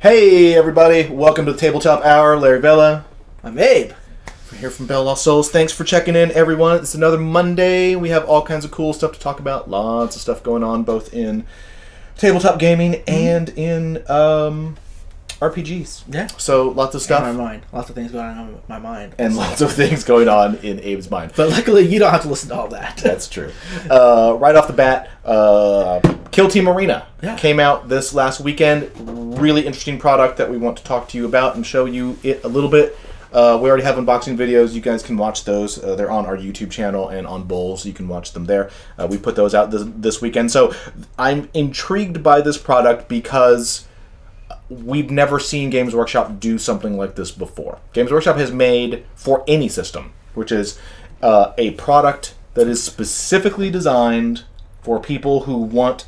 Hey everybody, welcome to the Tabletop Hour. Larry Vela. I'm Abe. We're here from Bell Lost Souls. Thanks for checking in, everyone. It's another Monday. We have all kinds of cool stuff to talk about. Lots of stuff going on, both in tabletop gaming and in RPGs. Yeah. So lots of stuff. In my mind. Lots of things going on in my mind. And lots of things going on in Abe's mind. But luckily, you don't have to listen to all that. That's true. Right off the bat, Kill Team Arena came out this last weekend. Really interesting product that we want to talk to you about and show you it a little bit. We already have unboxing videos. You guys can watch those. They're on our YouTube channel and on Bowls. You can watch them there. We put those out this weekend. So I'm intrigued by this product because we've never seen Games Workshop do something like this before. Games Workshop has made, for any system, which is a product that is specifically designed for people who want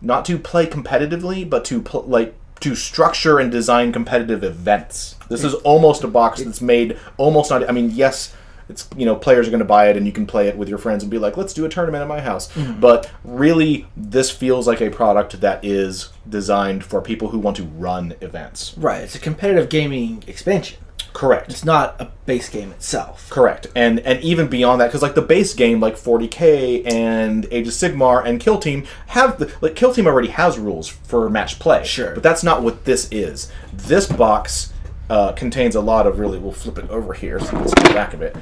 not to play competitively, but to structure and design competitive events. This is almost a box that's made almost not. I mean, yes, it's players are going to buy it and you can play it with your friends and be like, let's do a tournament at my house. Mm-hmm. But really, this feels like a product that is designed for people who want to run events. Right. It's a competitive gaming expansion. Correct. It's not a base game itself. Correct. And even beyond that, because like the base game, like 40K and Age of Sigmar and Kill Team Kill Team already has rules for match play. Sure. But that's not what this is. This box contains a lot of we'll flip it over here so you can see the back of it.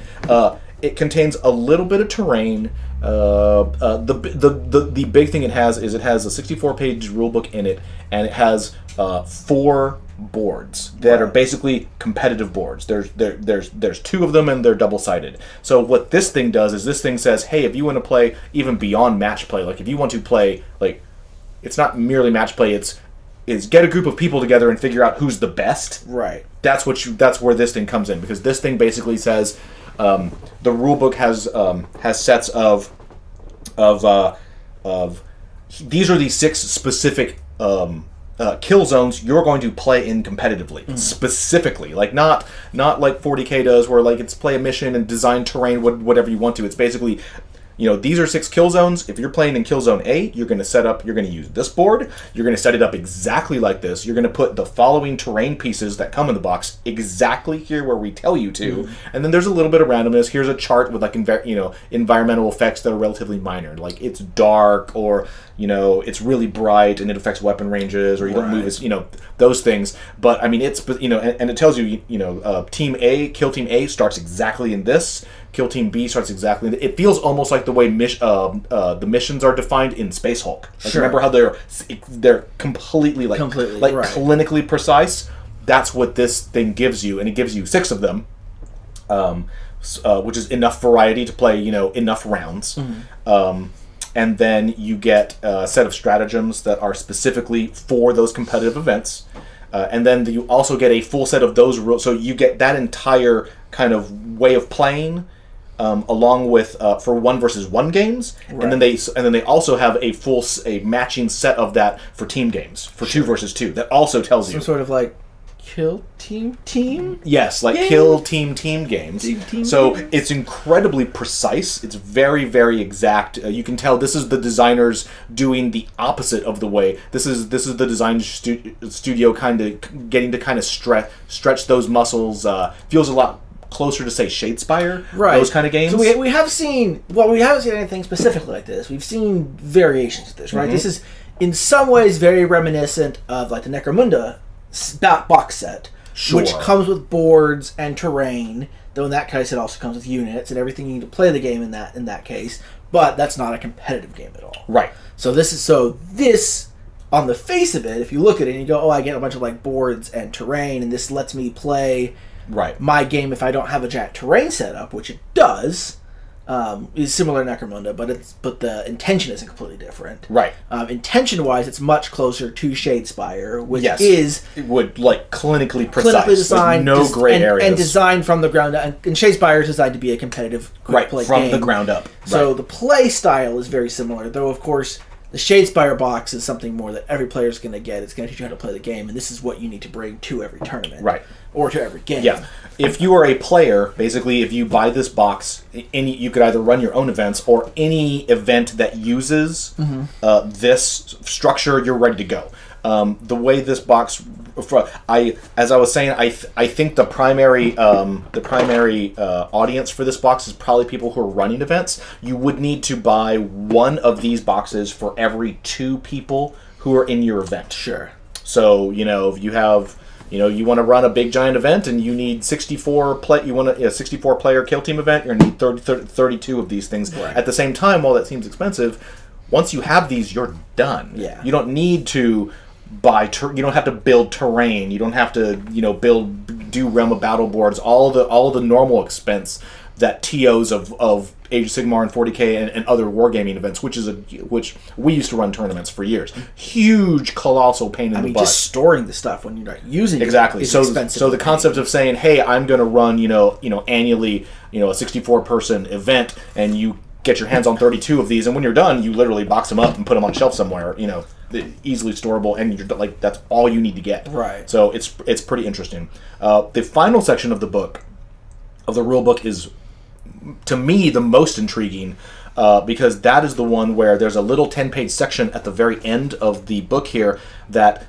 It contains a little bit of terrain. The big thing it has is it has a 64-page rulebook in it, and it has 4 boards that are basically competitive boards. There's 2 of them, and they're double-sided. So what this thing does is this thing says, hey, if you want to play even beyond match play, like if you want to play, like, it's not merely match play, it's get a group of people together and figure out who's the best. Right. That's where this thing comes in, because this thing basically says the rulebook has sets of these are the 6 specific kill zones you're going to play in competitively, specifically, like not like 40K does, where like it's play a mission and design terrain whatever you want to. It's basically, these are 6 kill zones. If you're playing in kill zone A, you're going to use this board. You're going to set it up exactly like this. You're going to put the following terrain pieces that come in the box exactly here where we tell you to. And then there's a little bit of randomness. Here's a chart with like environmental effects that are relatively minor. Like it's dark, or it's really bright and it affects weapon ranges, or you don't move as those things. But I mean, it's and it tells you Team A, Kill Team A starts exactly in this. Kill Team B starts exactly. It feels almost like the way the missions are defined in Space Hulk. Like, sure. Remember how they're completely clinically precise? That's what this thing gives you, and it gives you 6 of them, which is enough variety to play enough rounds. Mm-hmm. And then you get a set of stratagems that are specifically for those competitive events. And then you also get a full set of those rules. So you get that entire kind of way of playing, along with for 1-versus-1 games, right. and then they also have a matching set of that for team games, for 2-versus-2. That also tells you some sort of like Kill Team. Yes, like game? Kill Team games. So games? It's incredibly precise. It's very, very exact. You can tell this is the designers doing the opposite of the way. This is the design studio kind of getting to kind of stretch those muscles. Feels a lot closer to, say, Shadespire, right? Those kind of games. So we haven't seen anything specifically like this. We've seen variations of this, right? Mm-hmm. This is in some ways very reminiscent of like the Necromunda box set, sure. which comes with boards and terrain. Though in that case, it also comes with units and everything you need to play the game in that case. But that's not a competitive game at all, right? So this on the face of it, if you look at it and you go, oh, I get a bunch of like boards and terrain, and this lets me play my game if I don't have a giant terrain setup, which it does. Is similar to Necromunda, but the intention isn't completely different. Right. Intention-wise, it's much closer to Shadespire, which it would like clinically precise, designed, no gray areas, and designed from the ground up. And Shadespire is designed to be a competitive quick play from game. the ground up. So the play style is very similar, though of course the Shadespire box is something more that every player is going to get. It's going to teach you how to play the game, and this is what you need to bring to every tournament, right, or to every game. Yeah. If you are a player, basically, if you buy this box, you could either run your own events or any event that uses this structure, you're ready to go. The way this box, as I was saying, I think the primary audience for this box is probably people who are running events. You would need to buy one of these boxes for every 2 people who are in your event. Sure. So if you have. You want to run a big giant event and you need 64 player kill team event, you're going to need 32 of these things. Right. At the same time, while that seems expensive, once you have these, you're done. Yeah. You don't need to buy you don't have to build terrain. You don't have to, do Realm of Battle boards, all the normal expense that TOs of Age of Sigmar and 40K and other wargaming events, which we used to run tournaments for years. Huge, colossal pain in the butt. Just storing the stuff when you're not using exactly. it is so expensive. So the concept of saying, hey, I'm going to run, annually, a 64 person event, and you get your hands on 32 of these, and when you're done, you literally box them up and put them on a shelf somewhere, easily storable, and you're like, that's all you need to get. Right. So it's pretty interesting. The final section of the book, of the rule book, is, to me, the most intriguing, because that is the one where there's a little 10-page section at the very end of the book here.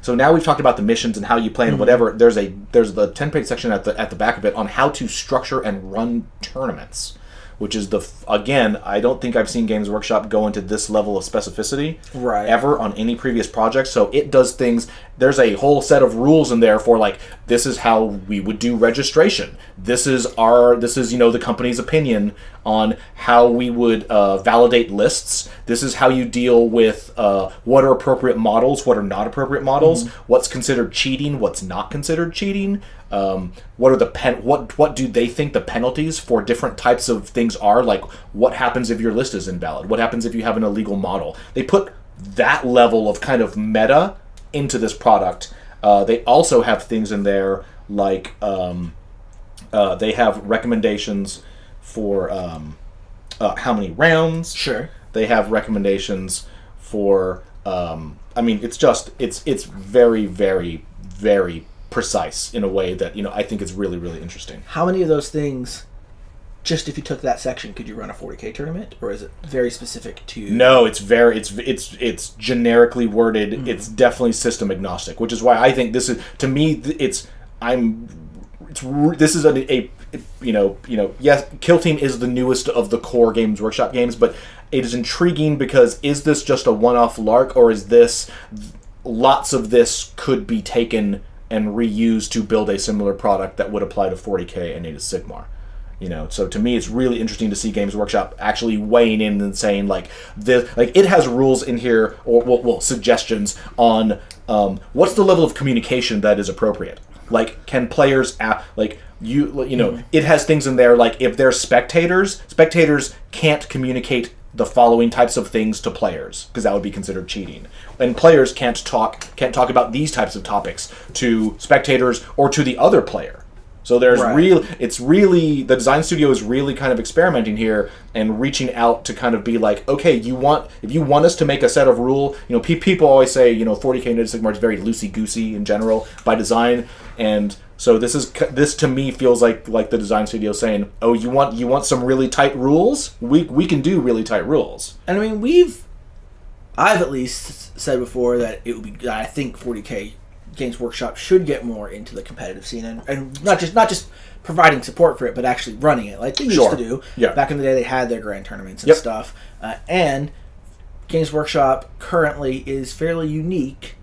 So now we've talked about the missions and how you play and whatever. There's the 10-page section at the back of it on how to structure and run tournaments, which is again, I don't think I've seen Games Workshop go into this level of specificity ever on any previous project. So it does things. There's a whole set of rules in there for, like, this is how we would do registration. This is the company's opinion on how we would validate lists. This is how you deal with what are appropriate models, what are not appropriate models, what's considered cheating, what's not considered cheating. What are what do they think the penalties for different types of things are? Like, what happens if your list is invalid? What happens if you have an illegal model? They put that level of kind of meta into this product. They also have things in there like they have recommendations for how many rounds. Sure. They have recommendations for it's very, very, very precise in a way that I think is really, really interesting. How many of those things, just if you took that section, could you run a 40K tournament, or is it very specific to? No, it's generically worded. It's definitely system agnostic, which is why I think this is, to me, this is yes, Kill Team is the newest of the core Games Workshop games, but it is intriguing because is this just a one-off lark, or is this lots of this could be taken and reused to build a similar product that would apply to 40K and Age of Sigmar? So to me, it's really interesting to see Games Workshop actually weighing in and saying, like, this, like, it has rules in here, or suggestions on what's the level of communication that is appropriate. Like, can players it has things in there like, if there's spectators can't communicate the following types of things to players, because that would be considered cheating. And players can't talk about these types of topics to spectators or to the other player. So there's the design studio is really kind of experimenting here and reaching out to kind of be like, okay, if you want us to make a set of rule, people always say, 40K and Age of Sigmar is very loosey-goosey in general by design, and so this to me feels like the design studio saying, oh, you want some really tight rules? We can do really tight rules. And I mean, I've at least said before that it would be, I think 40K Games Workshop should get more into the competitive scene and not just providing support for it, but actually running it like they used to do. Yeah. Back in the day, they had their grand tournaments and stuff. And Games Workshop currently is fairly unique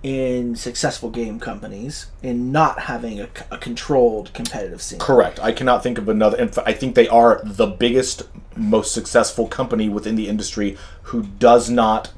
in successful game companies in not having a controlled competitive scene. Correct. I cannot think of another. And I think they are the biggest, most successful company within the industry who does not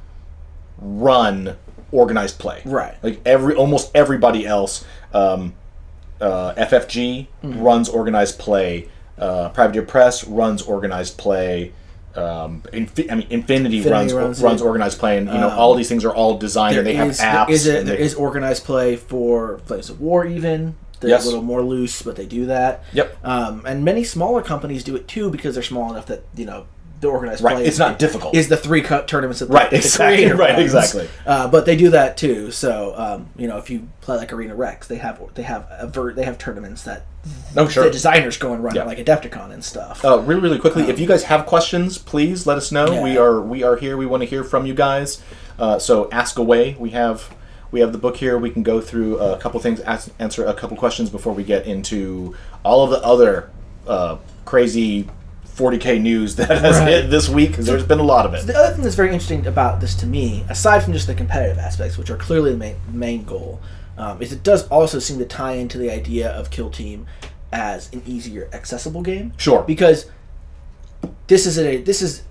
run organized play. Right. Like almost everybody else, FFG runs organized play. Privateer Press runs organized play. Infinity runs organized play, and all these things are all designed, and they have apps. There is organized play for Flames of War, even. They're a little more loose, but they do that. Yep. And many smaller companies do it too, because they're small enough that the organized play. It's not difficult. Is the 3 tournaments that exactly. Right, exactly. But they do that too. So if you play like Arena Rex, they have tournaments that the designers go and run it, like Adepticon and stuff. Really, really quickly, if you guys have questions, please let us know. Yeah. We are here. We want to hear from you guys. So ask away. We have We have the book here. We can go through a couple things, answer a couple questions before we get into all of the other crazy 40K news that has hit this week, because there's been a lot of it. So the other thing that's very interesting about this to me, aside from just the competitive aspects, which are clearly the main goal, is it does also seem to tie into the idea of Kill Team as an easier, accessible game. Sure. Because this is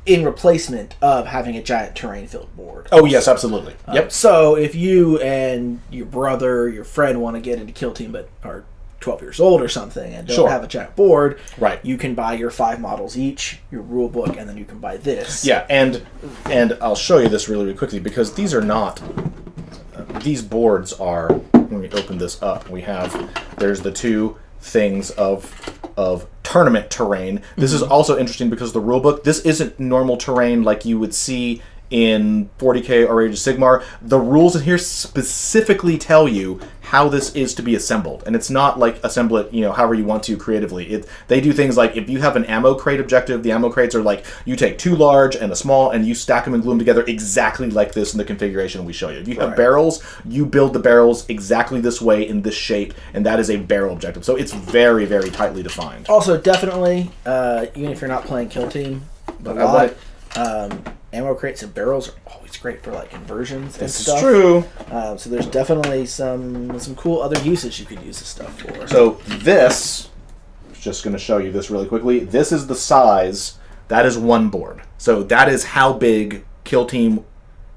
in replacement of having a giant terrain-filled board. Oh, yes, absolutely. Yep. So if you and your brother, your friend want to get into Kill Team but are 12 years old or something and don't have a giant board, you can buy your 5 models each, your rule book, and then you can buy this. Yeah, and I'll show you this really quickly, because these are not... these boards are... Let me open this up. There's the two things of tournament terrain. This is also interesting because the rulebook, this isn't normal terrain like you would see in 40K or Age of Sigmar. The rules in here specifically tell you how this is to be assembled, and it's not like assemble it, however you want to creatively. They do things like, if you have an ammo crate objective, the ammo crates are like, you take 2 large and a small and you stack them and glue them together exactly like this in the configuration we show you. If you have barrels, you build the barrels exactly this way in this shape, and that is a barrel objective. So it's very, very tightly defined. Also, definitely, even if you're not playing Kill Team ammo crates and barrels are always great for like conversions and stuff. This is true. So there's definitely some cool other uses you could use this stuff for. So this, I'm just going to show you this really quickly. This is the size. That is one board. So that is how big Kill Team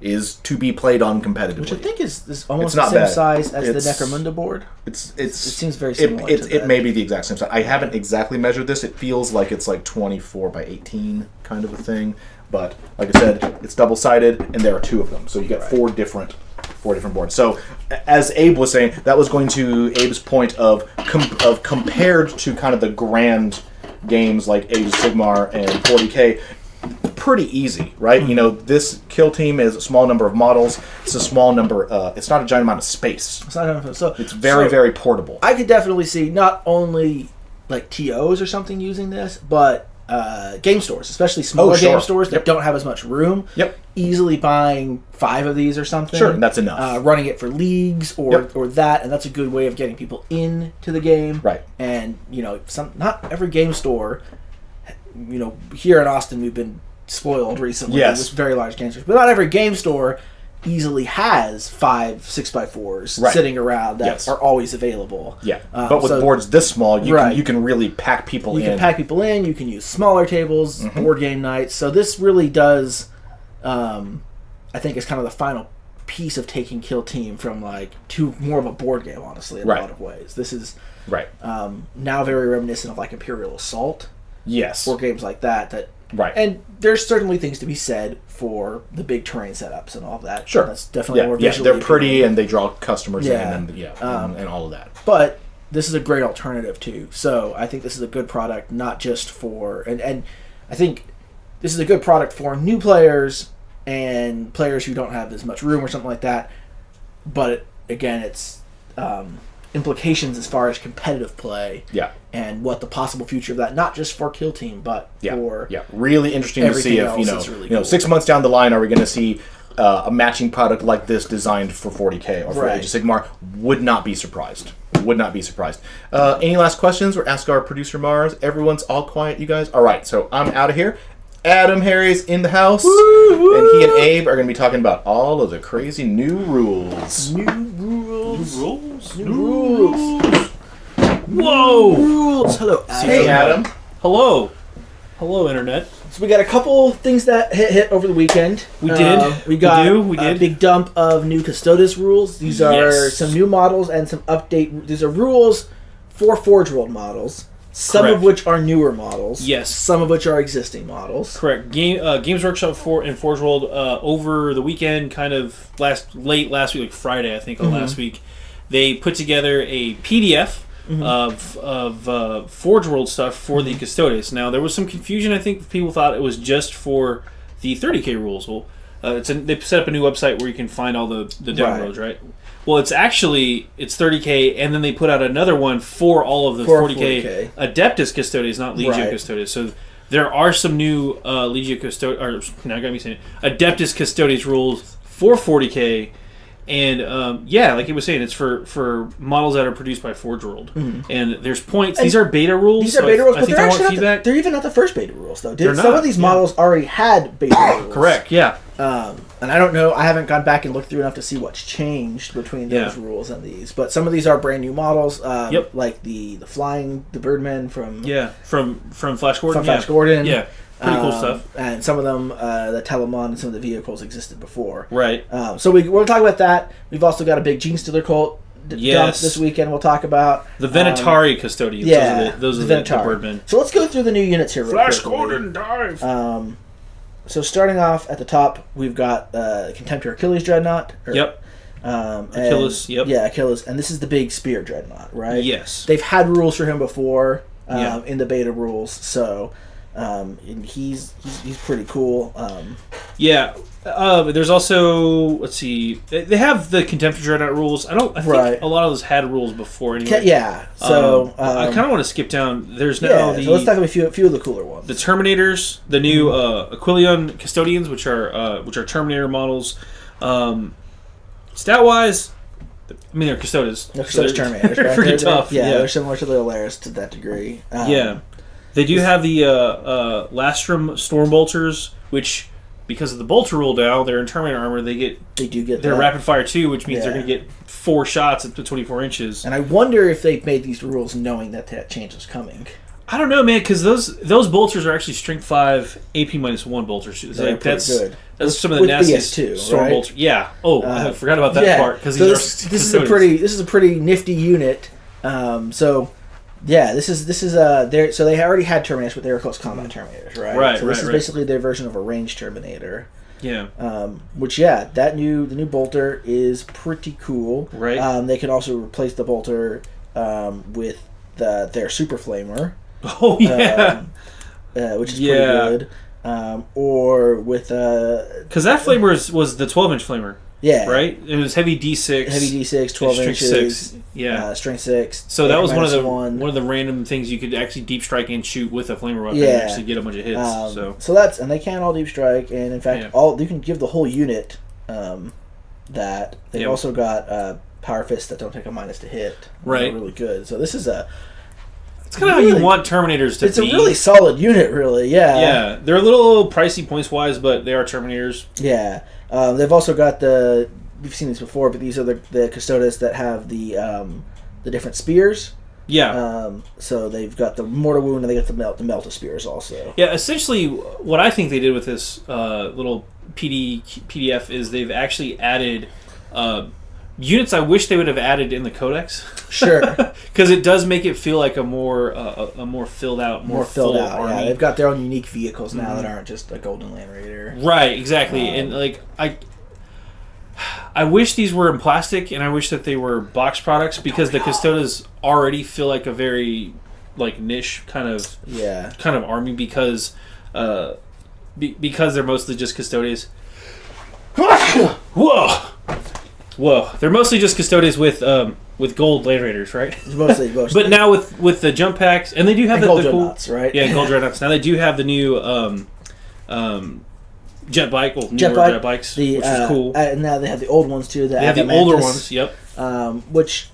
is to be played on competitively. Which I think is almost the same size as the Necromunda board. It seems very similar to that. It may be the exact same size. I haven't exactly measured this. It feels like it's like 24 by 18 kind of a thing. But like I said, it's double-sided, and there are 2 of them. So you get 4 different boards. So as Abe was saying, that was going to Abe's point of compared to kind of the grand games like Age of Sigmar and 40K, pretty easy, right? This Kill Team is a small number of models. It's a small number. It's not a giant amount of space. It's not enough. So it's very portable. I could definitely see not only like TOs or something using this, but game stores, especially smaller game stores that don't have as much room. Easily buying 5 of these or something. Sure, and that's enough. Running it for leagues or that, and that's a good way of getting people into the game. Right. And not every game store. Here in Austin, we've been spoiled recently with very large game stores, but not every game store easily has 5 6x4s sitting around that are always available. But with boards this small, you can really pack people in. You can pack people in. You can use smaller tables, board game nights. So this really does, I think, is kind of the final piece of taking Kill Team from to more of a board game, honestly, in a lot of ways. This is now very reminiscent of like Imperial Assault. Yes. Or games like that. And there's certainly things to be said for the big terrain setups and all of that. Sure. That's definitely more visually they're pretty and they draw customers in and all of that. But this is a great alternative too. So I think this is a good product, not just for... And I think this is a good product for new players and players who don't have as much room or something like that. But again, it's... implications as far as competitive play and what the possible future of that, not just for Kill Team, but for really interesting to see if really cool. 6 months down the line, are we going to see a matching product like this designed for 40K or for Age of Sigmar? Would not be surprised. Any last questions? Or ask our producer Mars. Everyone's all quiet, you guys. All right, so I'm out of here. Adam Harry's in the house, and he and Abe are going to be talking about all of the crazy new rules. New rules. Whoa! Rules. Hello, Adam. Hey, Adam. Hello. Hello, Internet. So we got a couple things that hit over the weekend. We did. We got we did. A big dump of new Custodes rules. These are some new models and some update. These are rules for Forge World models. Some of which are newer models. Yes. Some of which are existing models. Correct. Games Workshop and Forge World over the weekend, kind of late last week, like Friday, I think, last week, they put together a PDF of Forge World stuff for the Custodes. Now, there was some confusion. I think people thought it was just for the 30K rules. Well, they set up a new website where you can find all the demos, right? Well, it's 30K, and then they put out another one for all of the 40K Adeptus Custodes, not Legio Custodes. So there are some new Legio Custodes, or now I got me saying it, Adeptus Custodes rules for 40K, And like he was saying, it's for models that are produced by Forge World. And there's points. These are beta rules. These are beta rules, but they're actually feedback. They're even not the first beta rules, though. Some of these models already had beta rules. Correct, yeah. And I don't know. I haven't gone back and looked through enough to see what's changed between those rules and these. But some of these are brand new models. Like the Birdman from Flash Gordon. From Flash Gordon. Yeah. Pretty cool stuff. And some of them, the Telemon and some of the vehicles existed before. Right. So we'll talk about that. We've also got a big Gene Stealer cult dump this weekend we'll talk about. The Venatari Custodians. Yeah. Those are the Birdmen. So let's go through the new units here real Flash quickly. Gordon, dive! So starting off at the top, we've got Contemptor Achilles Dreadnought. Achilles, Yeah, Achilles. And this is the big spear Dreadnought, right? Yes. They've had rules for him before in the beta rules, so... and he's pretty cool. There's also, let's see, they have the Contemptor Dreadnought rules. I think a lot of those had rules before anyway. So I kind of want to skip down. There's now so let's talk about a few of the cooler ones. The Terminators, the new Aquilion Custodians, which are Terminator models. Stat wise, I mean they're Custodes. They're Terminators, right? They're pretty tough. They're similar to the Alaris to that degree. They do have the Lastrum Stormbolters, which, because of the bolter rule now, they're in Terminator armor. They do get their rapid fire too, which means they're going to get 4 shots up to 24 inches. And I wonder if they made these rules knowing that change was coming. I don't know, man, because those bolters are actually Strength 5 AP -1 bolters. That's good. That's some of the nastiest storm bolters. Yeah. Oh, I forgot about that part because this is a pretty nifty unit. This is so they already had Terminators, but they were close combat Terminators, right? Right. So this is basically their version of a ranged Terminator. Yeah. The new bolter is pretty cool. Right. They can also replace the bolter with their Super Flamer. Oh yeah. Which is pretty good. Or with because that flamer was the 12-inch flamer. Yeah. Right? It was heavy D6. 12 inches. 6. Yeah. Strength 6. So that was one of the random things you could actually deep strike and shoot with a flamer weapon and actually get a bunch of hits. So that's, and they can all deep strike, and in fact you can give the whole unit that. They've also got power fists that don't take a minus to hit. Right. They're really good. So this is it's kind of how you want Terminators to be. It's a really solid unit, really. Yeah. Yeah. They're a little pricey points-wise, but they are Terminators. Yeah. They've also got we've seen these before, but these are the Custodes that have the different spears. Yeah. So they've got the mortar wound, and they got the melt spears also. Yeah. Essentially, what I think they did with this little PDF is they've actually added units I wish they would have added in the Codex. Sure. Because it does make it feel like a more filled out, more full army. Yeah, they've got their own unique vehicles now that aren't just a Golden Land Raider. Right, exactly. And I wish these were in plastic, and I wish that they were box products, because the Custodes already feel like a very niche kind of army, because they're mostly just Custodes. Whoa! They're mostly just Custodes with gold Land Raiders, right? Mostly. But now with the jump packs, and they do have the gold cool Dreadnoughts, right? Yeah, gold Dreadnoughts. Now they do have the new jet bike, jet bikes, which is cool. And now they have the old ones too. They have the older ones. Yep. Which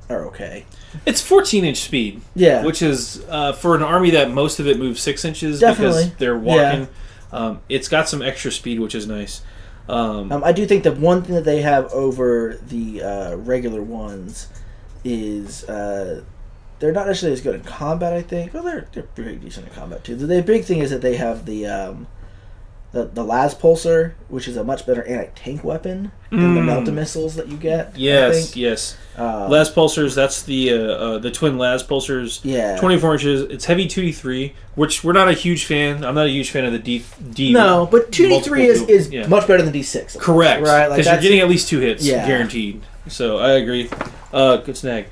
are okay. It's 14-inch speed. Yeah. Which is for an army that most of it moves 6 inches because they're walking. Yeah. It's got some extra speed, which is nice. I do think the one thing that they have over the regular ones is they're not necessarily as good in combat, I think. Well, they're pretty decent in combat too. The big thing is that they have the Las Pulsar, which is a much better anti-tank weapon than the Melta missiles that you get. Yes. Las Pulsars, that's the twin Las Pulsars. Yeah. 24 inches. It's heavy 2D3, which we're not a huge fan. I'm not a huge fan of the D. No, but 2D3 is much better than D6. Correct. Right? Because you're getting at least 2 hits, guaranteed. So I agree. Good snag.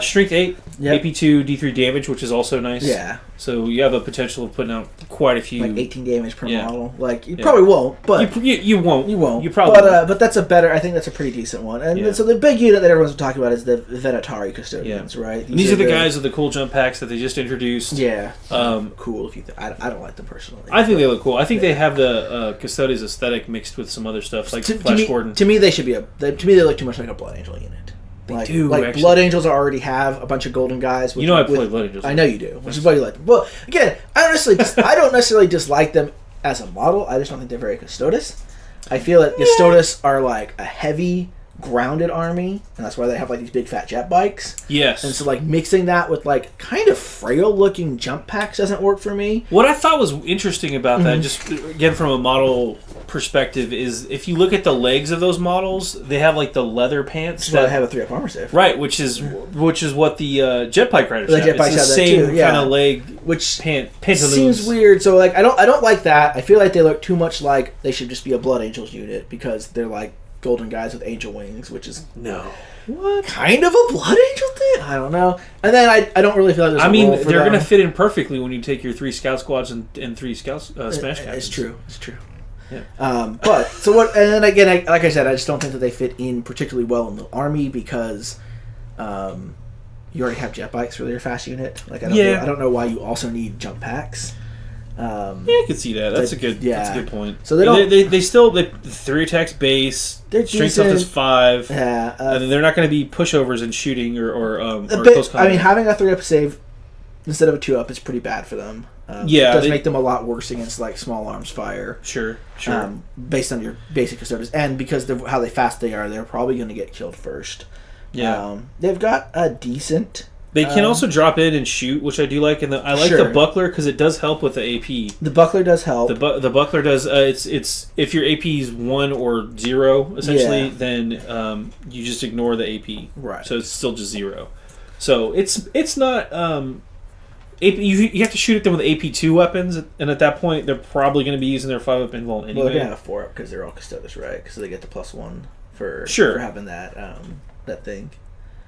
Strength 8, Yep. AP2, D3 damage, which is also nice. Yeah. So you have a potential of putting out quite a few. Like 18 damage per Yeah. model. Like, you probably won't, but... You won't. You won't. You probably won't. But that's I think that's a pretty decent one. And Yeah. so the big unit that everyone's talking about is the Venatari Custodians, right? These are the guys with the cool jump packs that they just introduced. Yeah. Cool. If you I don't like them personally. I think they look cool. I think they have the Custodes aesthetic mixed with some other stuff, like Flash Gordon. To me, they should be they look too much like a Blood Angel unit. They do, like actually. Blood Angels already have a bunch of golden guys. You know I play Blood Angels. I know you do, which is why you like them. Well, again, I don't necessarily dislike them as a model. I just don't think they're very Custodes. I feel that Custodes are like a heavy, grounded army, and that's why they have like these big fat jet bikes. Yes. And so like mixing that with like kind of frail looking jump packs doesn't work for me. What I thought was interesting about that, just again from a model perspective, is if you look at the legs of those models, they have like the leather pants That's why they have a 3-up armor save. Right, which is what the jet bike riders The have. jet bikes it's the have that same too, yeah. kind of leg, Which pantaloons. seems weird. So like I don't like that. I feel like they look too much like they should just be a Blood Angels unit because they're like golden guys with angel wings, which is What kind of a Blood Angel thing. I don't know. And then I don't really feel like there's a role for they're them. going to fit in perfectly when you take your 3 scout squads and 3 scout smash captains. It's true. It's true. Yeah. But so what? And then again, like I said, I just don't think that they fit in particularly well in the army because you already have jet bikes for your fast unit. Like I don't know why you also need jump packs. I could see that. That's a good point. So they don't. They still 3 attacks base. They're strength stuff is decent. 5. Yeah, and they're not going to be pushovers and shooting or I close combat. mean, having a 3-up save instead of a 2-up is pretty bad for them. It does make them a lot worse against like small arms fire. Sure. Based on your basic custodes, and because of how fast they are, they're probably going to get killed first. Yeah. They've got a decent. They can also drop in and shoot, which I do like, and I like the buckler because it does help with the AP. The buckler does help. The buckler does. It's if your AP is 1 or 0 essentially, then you just ignore the AP. Right. So it's still just 0. So it's not. AP, you have to shoot at them with AP2 weapons, and at that point they're probably going to be using their 5-up invuln anyway. Well, they're going to have a 4-up because they're all custodes, right? Because they get the +1 for having that that thing.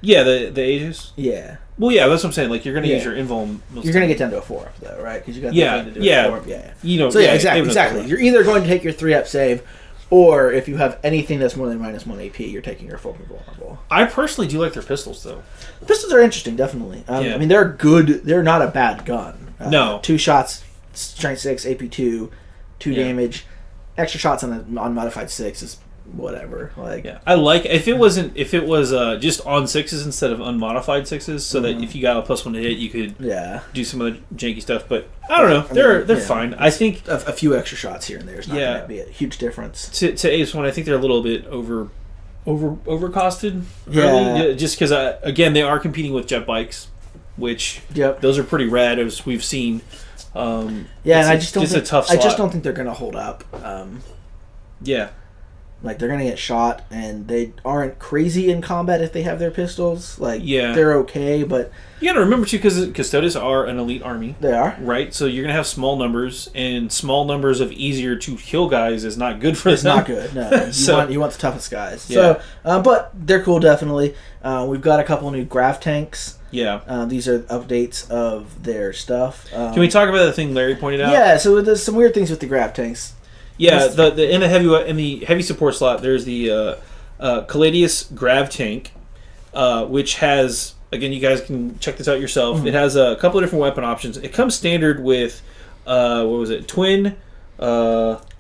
Yeah, the Aegis. Yeah. Well, yeah, that's what I'm saying. Like, you're going to use your invuln. You're going to get down to a 4-up, though, right? Because you got the thing to do a 4-up. Yeah. You know, so, exactly. You're either going to take your 3-up save, or if you have anything that's more than -1 AP, you're taking your 4 vulnerable. I personally do like their pistols, though. The pistols are interesting, definitely. I mean, they're good. They're not a bad gun. No. 2 shots, strength 6, AP2, 2 damage. Extra shots on a modified 6 is whatever. Like, I like if it was just on 6s instead of unmodified 6s, so that if you got a +1 to hit, you could do some other janky stuff. But I don't know, they're fine. I think a few extra shots here and there is not going to be a huge difference. To Ace 1, I think they're a little bit overcosted. Yeah. Really, just because again they are competing with jet bikes, which those are pretty rad as we've seen. And I just don't think they're going to hold up. Like, they're going to get shot, and they aren't crazy in combat if they have their pistols. Like, they're okay, but... You got to remember, too, because Custodes are an elite army. They are. Right? So you're going to have small numbers, and small numbers of easier to kill guys is not good for them. It's not good, no. You want the toughest guys. Yeah. So, but they're cool, definitely. We've got a couple new grav tanks. Yeah. These are updates of their stuff. Can we talk about the thing Larry pointed out? Yeah, so there's some weird things with the grav tanks. Yeah, in the heavy support slot, there's the Caladius Grav Tank, which has, again, you guys can check this out yourself. Mm-hmm. It has a couple of different weapon options. It comes standard with twin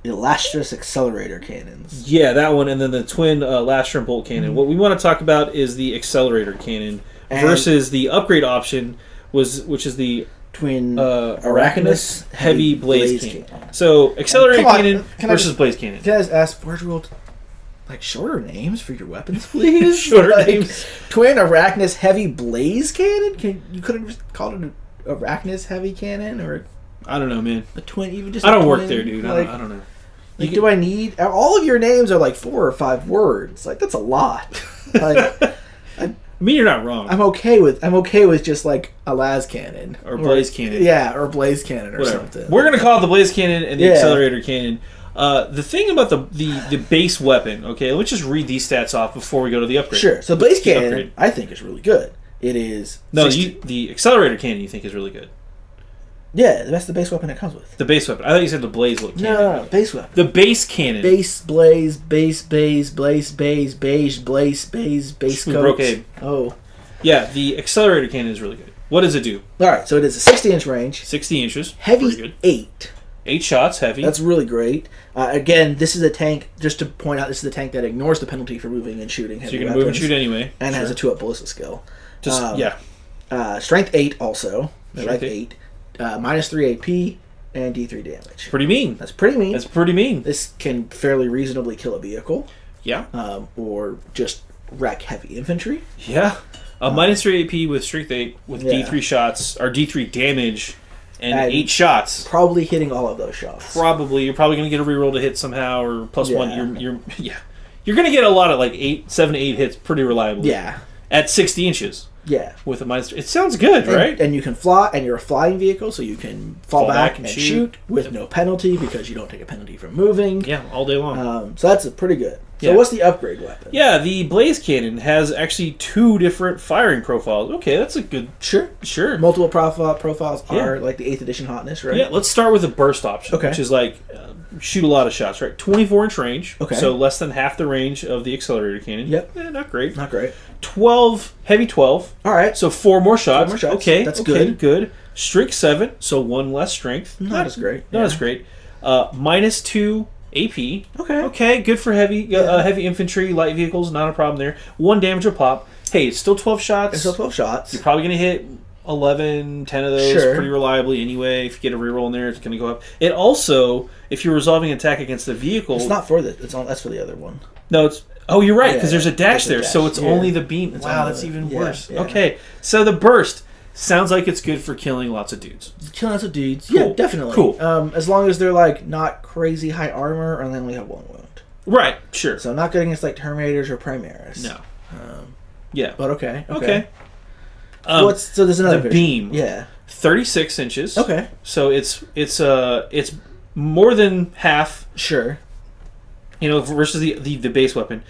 Illustrious accelerator cannons. Yeah, that one, and then the twin Lastrum bolt cannon. Mm-hmm. What we want to talk about is the accelerator cannon versus the upgrade option, which is the twin Arachnus heavy blaze cannon. So accelerator cannon versus blaze cannon. Can I just ask Forgeworld, like, shorter names for your weapons, please? Shorter names. Twin Arachnus heavy blaze cannon. You could have just called it an Arachnus heavy cannon, or I don't know, man. A twin, even just. I don't work there, dude. Like, I don't know. Like, do I need all of your names are like 4 or 5 words? Like, that's a lot. Like, I mean, you're not wrong. I'm okay with just like a las cannon or blaze cannon. Yeah, or blaze cannon or something. We're gonna call it the blaze cannon and the accelerator cannon. The thing about the base weapon, okay, let's just read these stats off before we go to the upgrade. Sure. So blaze cannon, I think, is really good. It is... No, the accelerator cannon you think is really good. Yeah, that's the base weapon it comes with. The base weapon. I thought you said the blaze cannon. No, base weapon. The base cannon. Base, blaze, base, beige, blaze, base coat. Brocade. Oh. Yeah, the accelerator cannon is really good. What does it do? Alright, so it is a 60-inch range. 60 inches. Heavy Pretty good. 8. 8 shots, heavy. That's really great. Again, this is a tank, just to point out, this is a tank that ignores the penalty for moving and shooting heavy so you're going to move and shoot anyway. And has a 2-up ballista skill. Strength 8 also. Strength 8. Minus 3 AP and D3 damage. Pretty mean. That's pretty mean. That's pretty mean. This can fairly reasonably kill a vehicle. Yeah. Or just wreck heavy infantry. Yeah. Minus 3 AP with strength 8 with D3 shots, or D3 damage, and 8 shots. Probably hitting all of those shots. Probably. You're probably going to get a reroll to hit somehow, or plus 1. You're going to get a lot of like 7 to 8 hits pretty reliably. Yeah. At 60 inches. Yeah. With a minus 3. It sounds good, right? And you can fly, and you're a flying vehicle, so you can fall back and shoot with no penalty because you don't take a penalty from moving. Yeah, all day long. So that's pretty good. So what's the upgrade weapon? Yeah, the blaze cannon has actually 2 different firing profiles. Okay, that's a good... Sure. Multiple profiles are like the 8th edition hotness, right? Yeah, let's start with the burst option, which is like shoot a lot of shots, right? 24-inch range, okay. So less than half the range of the accelerator cannon. Yep. Not great. 12, heavy 12. All right. So 4 more shots. 4 more shots. Okay, that's good. Strength 7, so 1 less strength. Not as great. Not as great. Minus 2 AP. Okay, good for heavy infantry, light vehicles, not a problem there. 1 damage a pop. Hey, it's still 12 shots. It's still 12 shots. You're probably going to hit 11, 10 of those pretty reliably anyway. If you get a reroll in there, it's going to go up. It also, if you're resolving an attack against the vehicle... It's not for this. That's for the other one. No, it's... Oh, you're right, because there's a dash there, so it's only the beam. Wow, that's even worse. Yeah. Okay, so the burst sounds like it's good for killing lots of dudes. Killing lots of dudes. Cool. Yeah, definitely. Cool. As long as they're like not crazy high armor and they only have 1 wound. Right, sure. So not good against like Terminators or Primaris. No. Yeah. But okay. So there's another the beam. Yeah. 36 inches. Okay. So it's more than half. Sure. Versus the base weapon.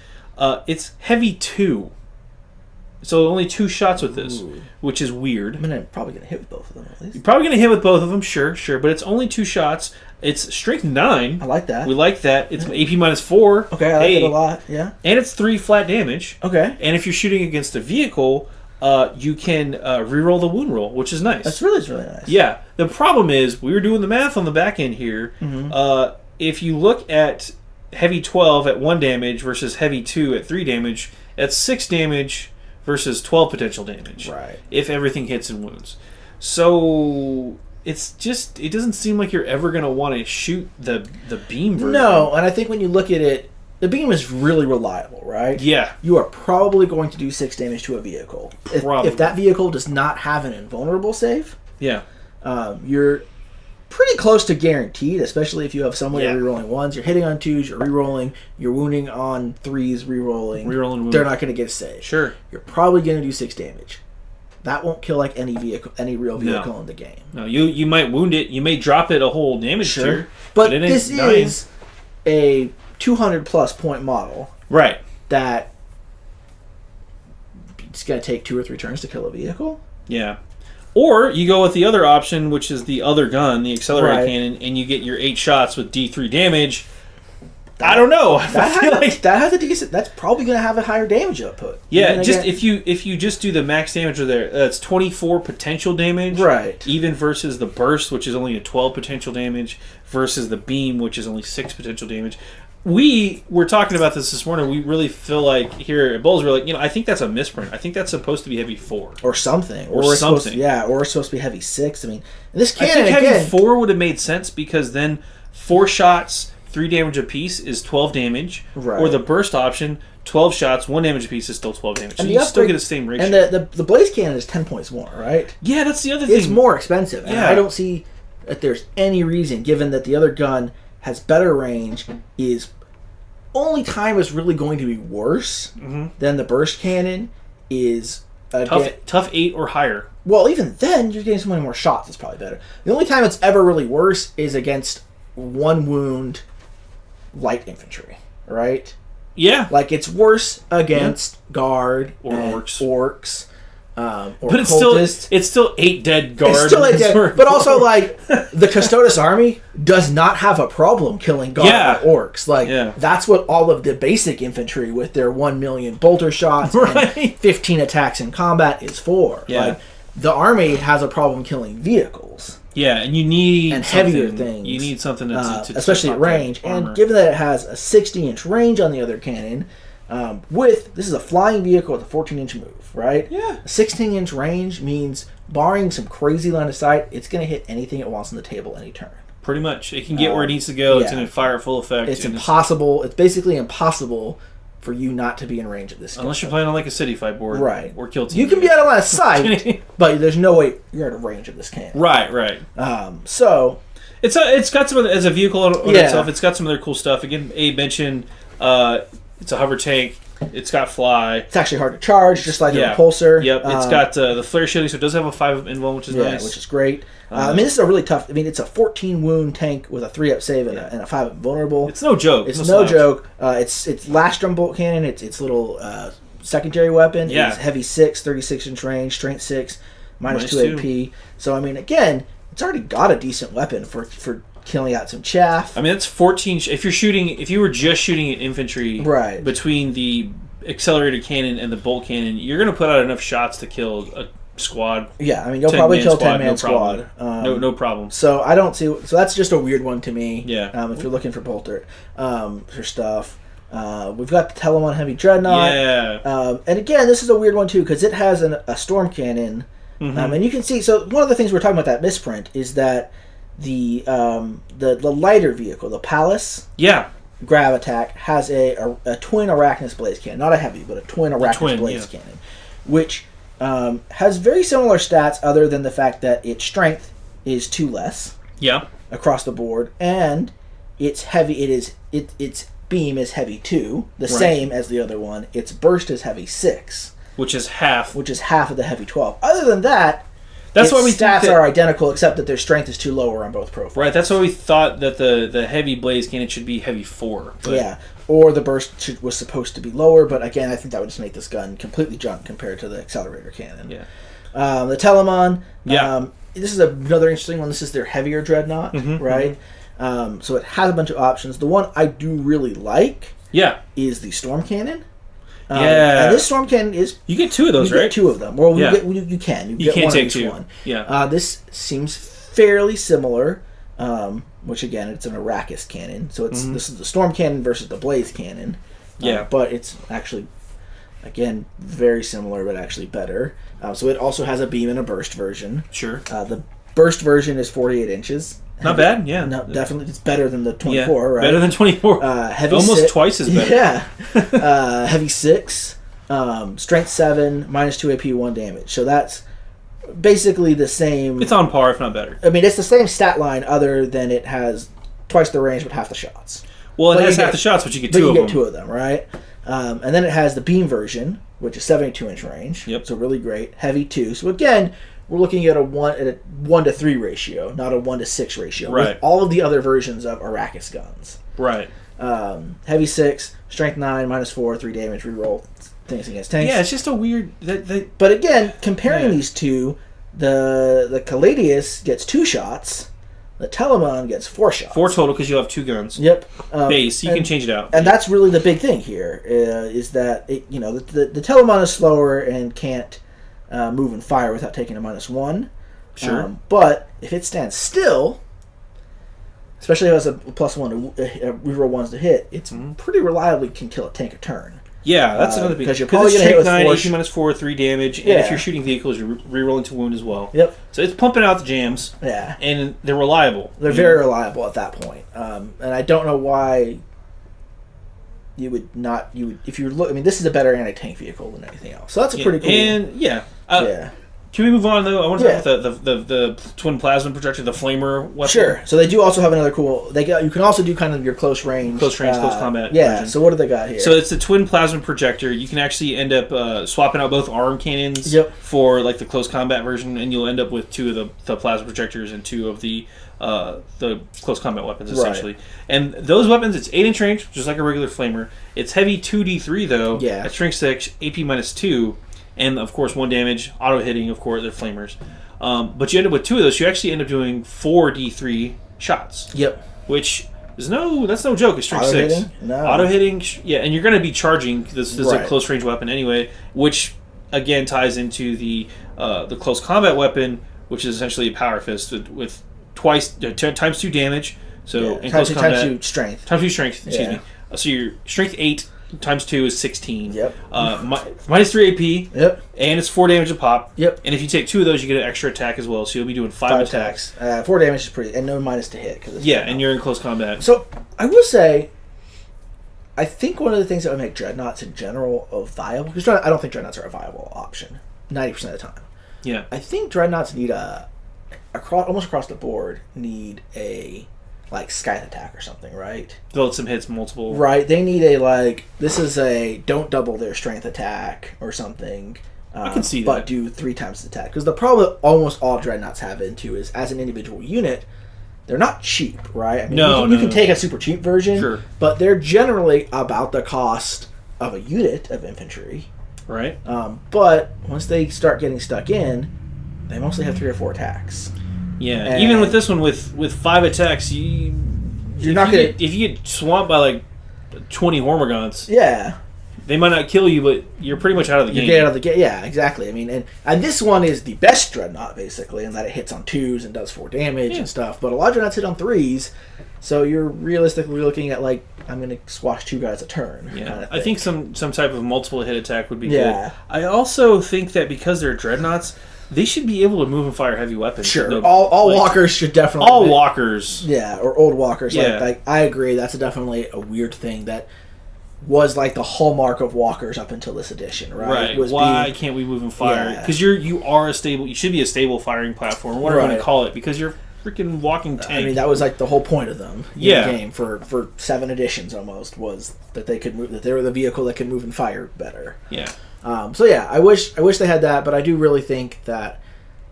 It's heavy 2. So only 2 shots with this, which is weird. I mean, I'm probably going to hit with both of them at least. You're probably going to hit with both of them, sure. But it's only 2 shots. It's strength 9. I like that. We like that. It's AP minus 4. Okay, I like it a lot, yeah. And it's 3 flat damage. Okay. And if you're shooting against a vehicle, you can reroll the wound roll, which is nice. That's really nice. Yeah. The problem is, we were doing the math on the back end here. Mm-hmm. If you look at heavy 12 at 1 damage versus heavy 2 at 3 damage, that's 6 damage versus 12 potential damage. Right. If everything hits and wounds. So it doesn't seem like you're ever going to want to shoot the beam version. No, and I think when you look at it, the beam is really reliable, right? Yeah. You are probably going to do 6 damage to a vehicle. If that vehicle does not have an invulnerable save, you're pretty close to guaranteed, especially if you have some way of rerolling 1s. You're hitting on 2s, you're rerolling, you're wounding on 3s, rerolling. They're not going to get a save. Sure. You're probably going to do 6 damage. That won't kill like any real vehicle in the game. No, you might wound it, you may drop it a whole damage tier. But this is a 200 plus point model. Right. That it's going to take 2 or 3 turns to kill a vehicle. Yeah. Or you go with the other option, which is the other gun, the accelerator cannon, and you get your 8 shots with D3 damage. I don't know. That has a decent. That's probably going to have a higher damage output. Yeah, if you just do the max damage there, that's 24 potential damage. Right. Even versus the burst, which is only a 12 potential damage, versus the beam, which is only 6 potential damage. We were talking about this morning. We really feel like here at Bowls, we're like, I think that's a misprint. I think that's supposed to be heavy 4 or something, or something. Or it's supposed to be heavy 6. I mean, this cannon I think heavy 4 would have made sense because then 4 shots, 3 damage apiece is 12 damage. Right. Or the burst option, 12 shots, 1 damage apiece is still 12 damage. And so you still get the same ratio. And the blaze cannon is 10 points more, right? Yeah, that's the other thing. It's more expensive. And I don't see that there's any reason, given that the other gun has better range, is only time is really going to be worse than the burst cannon is tough 8 or higher. Well, even then, you're getting so many more shots. It's probably better. The only time it's ever really worse is against 1 wound light infantry, right? Yeah, like it's worse against guard or orcs. or but it's still 8 dead guards. It's still 8 dead, but also like the Custodes army does not have a problem killing guard orcs. Like that's what all of the basic infantry with their 1 million bolter shots and 15 attacks in combat is for. Yeah. Like, the army has a problem killing vehicles. Yeah, and you need heavier things. You need something to especially at range. And given that it has a 60-inch range on the other cannon, this is a flying vehicle with a 14-inch move, right? Yeah. A 16-inch range means, barring some crazy line of sight, it's going to hit anything it wants on the table any turn. Pretty much. It can get where it needs to go. It's going to fire at full effect. It's impossible. It's basically impossible for you not to be in range of this unless you're playing on like a city fight board. Right. Or kill team. You can be out of line of sight, but there's no way you're out of range of this cannon. Right. So... It's got some, as a vehicle on itself, it's got some other cool stuff. Again, Abe mentioned... it's a hover tank. It's got fly. It's actually hard to charge, just like the repulsor. Yep. It's got the flare shielding, so it does have a 5 invuln, which is nice. Which is great. This is a really tough... it's a 14 wound tank with a 3-up save and a 5-up vulnerable. It's no joke. It's no joke. It's Lastrum bolt cannon. It's little secondary weapon. Yeah. It's heavy 6, 36-inch range, strength 6, minus 2 AP. So, again, it's already got a decent weapon for killing out some chaff. That's 14. If you were just shooting at infantry, right, between the accelerated cannon and the bolt cannon, you're going to put out enough shots to kill a squad. Yeah, you'll probably kill a 10-man squad. No problem. So I don't see. So that's just a weird one to me. Yeah. If you're looking for bolter for stuff. We've got the Telemon Heavy Dreadnought. Yeah. And again, this is a weird one too because it has a storm cannon. Mm-hmm. And you can see. So one of the things we're talking about that misprint is that the lighter vehicle, the Palace, grab attack, has a twin Arachnus blaze cannon, not a heavy, but a twin Arachnus blaze cannon, which has very similar stats, other than the fact that its strength is 2 less, across the board, and its heavy. Its beam is heavy 2, the same as the other one. Its burst is heavy 6, which is half of the heavy 12. Other than that. That's why we stats are identical, except that their strength is 2 lower on both profiles. Right. That's why we thought that the heavy blaze cannon should be heavy 4. But... or the burst was supposed to be lower, but again, I think that would just make this gun completely junk compared to the accelerator cannon. Yeah. The Telemon. This is another interesting one. This is their heavier dreadnought, right? Mm-hmm. So it has a bunch of options. The one I do really like, is the storm cannon. And this storm cannon is... You get 2 of those, right? You get 2 of them. Well, you can. You get can't one take of each 2. One. Yeah. This seems fairly similar, which again, it's an Arrakis cannon. So this is the storm cannon versus the blaze cannon. But it's actually, again, very similar, but actually better. So it also has a beam and a burst version. Sure. The burst version is 48 inches. Not bad, yeah. No, definitely, it's better than the 24, right? Better than 24. Heavy almost twice as better. Yeah. Heavy 6, strength 7, minus 2 AP, 1 damage. So that's basically the same. It's on par, if not better. It's the same stat line, other than it has twice the range but half the shots. Well, it has half the shots, but you get 2 of them. But you get 2 of them, right? And then it has the beam version, which is 72-inch range. Yep. So really great. Heavy 2. So again, we're looking at a 1 to 3 ratio, not a 1 to 6 ratio. Right. With all of the other versions of Arrakis guns. Right. Heavy 6, strength 9, minus 4, 3 damage, reroll things against tanks. Yeah, it's just a weird... But again, comparing these two, the Caladius gets 2 shots, the Telemon gets 4 shots. 4 total, because you have 2 guns. Yep. Base, you can change it out. And that's really the big thing here, is that the Telemon is slower and can't move and fire without taking a -1. Sure. But if it stands still, especially if it has a +1 to reroll 1s to hit, it's pretty reliably can kill a tank a turn. Yeah, that's another big... Because you're probably going to hit with 9, 4... AC -4, 3 damage, and if you're shooting vehicles, you're rerolling to wound as well. Yep. So it's pumping out the jams. Yeah. And they're reliable. They're very reliable at that point. And I don't know why you would not... If you look... this is a better anti-tank vehicle than anything else. So that's a pretty cool... And, can we move on, though? I want to talk about the twin plasma projector, the flamer weapon. Sure. So they do also have another cool... You can also do kind of your close range... Close combat version. So what do they got here? So it's the twin plasma projector. You can actually end up swapping out both arm cannons for like the close combat version, and you'll end up with 2 of the plasma projectors and 2 of the close combat weapons, essentially. Right. And those weapons, it's 8-inch range, just like a regular flamer. It's heavy 2d3, though, at strength 6, AP -2. and of course 1 damage, auto hitting. Of course, they're flamers. But you end up with 2 of those. You actually end up doing 4 D3 shots. Yep. Which is that's no joke. It's strength 6. Hitting? No. Auto hitting, yeah, and you're going to be charging. This is Right. a close range weapon anyway, which again ties into the close combat weapon, which is essentially a power fist with times 2 damage. So in close combat, times 2 strength. Times 2 strength. Excuse Yeah. me. So your strength 8 times 2 is 16. Yep. Minus 3 AP. Yep. And it's 4 damage a pop. Yep. And if you take 2 of those, you get an extra attack as well. So you'll be doing 5 attacks. 4 damage is pretty, and no minus to hit. Yeah, and you're in close combat. So I will say, I think one of the things that would make dreadnoughts in general viable, because I don't think dreadnoughts are a viable option 90% of the time. Yeah. I think dreadnoughts need almost across the board need a scythe attack or something, right? Though some hits multiple. Right. They need this is a don't double their strength attack or something. I can see that. But do 3 times the attack. Because the problem that almost all dreadnoughts have into is, as an individual unit, they're not cheap, right? I mean, you can take a super cheap version, sure, but they're generally about the cost of a unit of infantry. Right. But once they start getting stuck in, they mostly have 3 or 4 attacks. Yeah, And even with this one, with 5 attacks, if you get swamped by 20 Hormagaunts, yeah, they might not kill you, but you're pretty much out of the game. You get out of the game, yeah, exactly. I mean, and this one is the best dreadnought basically, in that it hits on 2s and does 4 damage and stuff. But a lot of dreadnoughts hit on 3s, so you're realistically looking at I'm going to squash 2 guys a turn. Yeah, kind of I think some type of multiple hit attack would be Yeah. good. I also think that because they're dreadnoughts, they should be able to move and fire heavy weapons. Sure, all walkers should definitely. All walkers. Yeah, or old walkers. Yeah. I agree. That's definitely a weird thing that was the hallmark of walkers up until this edition, right? Right. Why can't we move and fire? Because you are a stable. You should be a stable firing platform, whatever you want to call it. Because you're a freaking walking tank. I mean, that was the whole point of them. In Yeah. the game for 7 editions almost was that they could move. That they were the vehicle that could move and fire better. Yeah. So yeah, I wish they had that, but I do really think that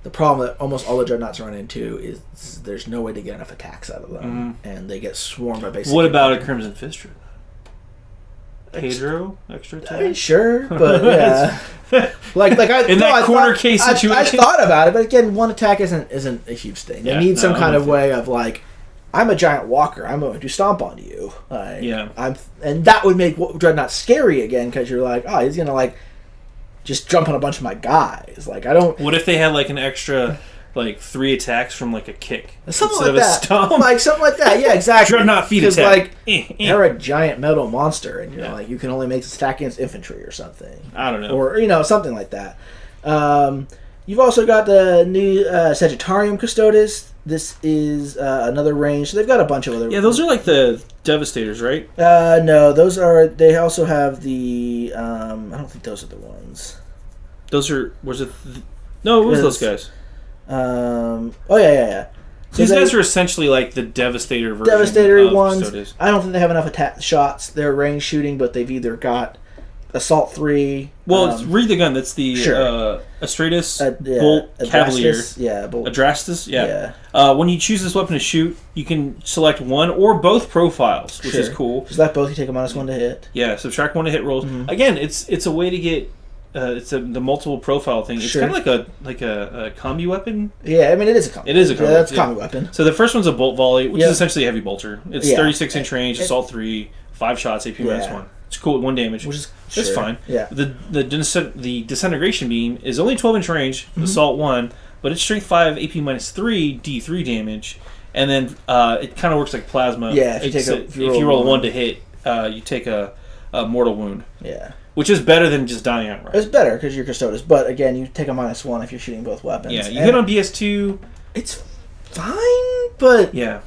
the problem that almost all the dreadnoughts run into is there's no way to get enough attacks out of them, and they get swarmed by basically. What about a Crimson Fist dreadnought? Pedro extra attack? I mean, sure, but yeah, corner case situation. I thought about it, but again, 1 attack isn't a huge thing. They need some kind of way of I'm a giant walker. I'm going to stomp on you. And that would make dreadnought scary again because you're he's going to just jump on a bunch of my guys. I don't. What if they had an extra 3 attacks from a kick Something instead like of a that. stomp? Something like that. Yeah, exactly. Dreadnought feet attack. They're a giant metal monster, and you're you can only make this attack against infantry or something. I don't know. Or something like that. You've also got the new Sagittarium Custodes. This is another range. So they've got a bunch of other. Yeah, those are the Devastators, right? No, those are. They also have the. I don't think those are the ones. Those are. No, it was those guys. Oh yeah. So these guys are essentially the Devastator version. Devastator ones. Custodes. I don't think they have enough shots. They're range shooting, but they've either got Assault 3. Well, read the gun. That's the Astratus Bolt Cavalier. Yeah, Bolt. Adrastus? Yeah. When you choose this weapon to shoot, you can select one or both profiles, which is cool. Select both, you take a -1 to hit. Yeah, subtract 1 to hit rolls. Mm-hmm. Again, it's a way to get the multiple profile thing. It's kind of like a combi weapon. Yeah, I mean it is a combi. It is a combi. Yeah, that's a combi weapon. So the first one's a bolt volley, which is essentially a heavy bolter. It's 36-inch range, assault 3, 5 shots, AP -1. It's cool at 1 damage, which is fine. Yeah. The disintegration beam is only 12-inch range, assault 1, but it's strength 5, AP -3, D3 damage, and then it kind of works like plasma. Yeah, if you roll a 1 to hit, you take a mortal wound. Yeah. Which is better than just dying outright. It's better because you're Custodes, but again, you take a -1 if you're shooting both weapons. Yeah, you hit on BS2. It's fine, but yeah,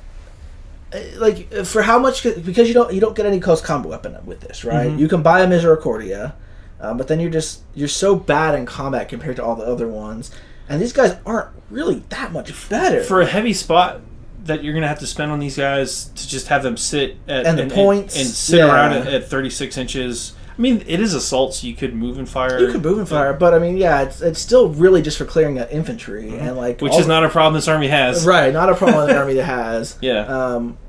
for how much? Because you don't get any close combo weapon with this, right? You can buy a Misericordia, but then you're so bad in combat compared to all the other ones, and these guys aren't really that much better for a heavy spot that you're gonna have to spend on these guys to just have them sit at points and sit around at 36 inches. I mean, it is assault, so you could move and fire. You could move and fire, but I mean, yeah, it's still really just for clearing out infantry and like, which is not a problem this army has. Right, not a problem an army that has. Yeah.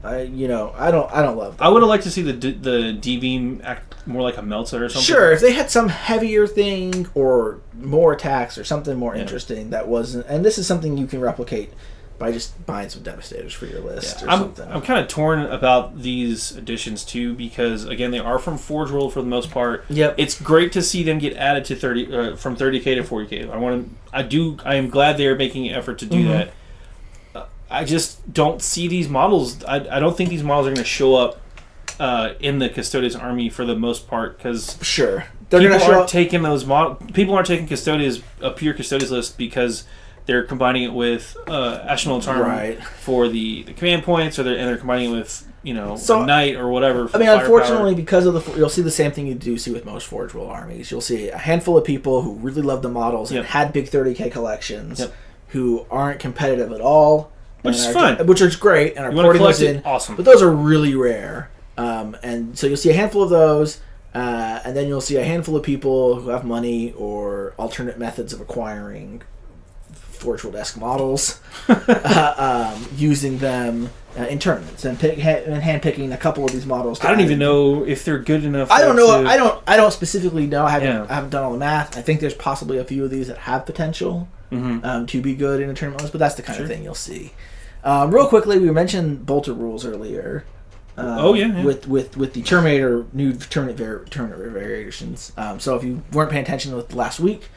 I don't love that. I would have liked to see the D-beam act more like a melter or something. Sure, if they had some heavier thing or more attacks or something more interesting that wasn't, and this is something you can replicate by just buying some Devastators for your list or something. I'm kind of torn about these additions too, because again, they are from Forge World for the most part. Yep. It's great to see them get added to 30 from 30K to 40K. I am glad they are making an effort to do that. I just don't see these models. I don't think these models are going to show up in the Custodes army for the most part, because sure people aren't taking those people aren't taking Custodes, a pure Custodes list, because they're combining it with Ashnal Tarn for the command points, and they're combining it with a knight or whatever. I mean, unfortunately, because of you'll see the same thing you do see with most Forge World armies. You'll see a handful of people who really love the models and had big 30K collections who aren't competitive at all, which is fun, which is great, and are porting those in. Awesome, but those are really rare. And so you'll see a handful of those, and then you'll see a handful of people who have money or alternate methods of acquiring Forge World-esque models, using them in tournaments and handpicking a couple of these models. I don't even know if they're good enough. I don't know. I don't specifically know. I haven't done all the math. I think there's possibly a few of these that have potential to be good in a tournament list, but that's the kind of thing you'll see. Real quickly, we mentioned Bolter rules earlier. With the Terminator new Terminator variations. So if you weren't paying attention with last week,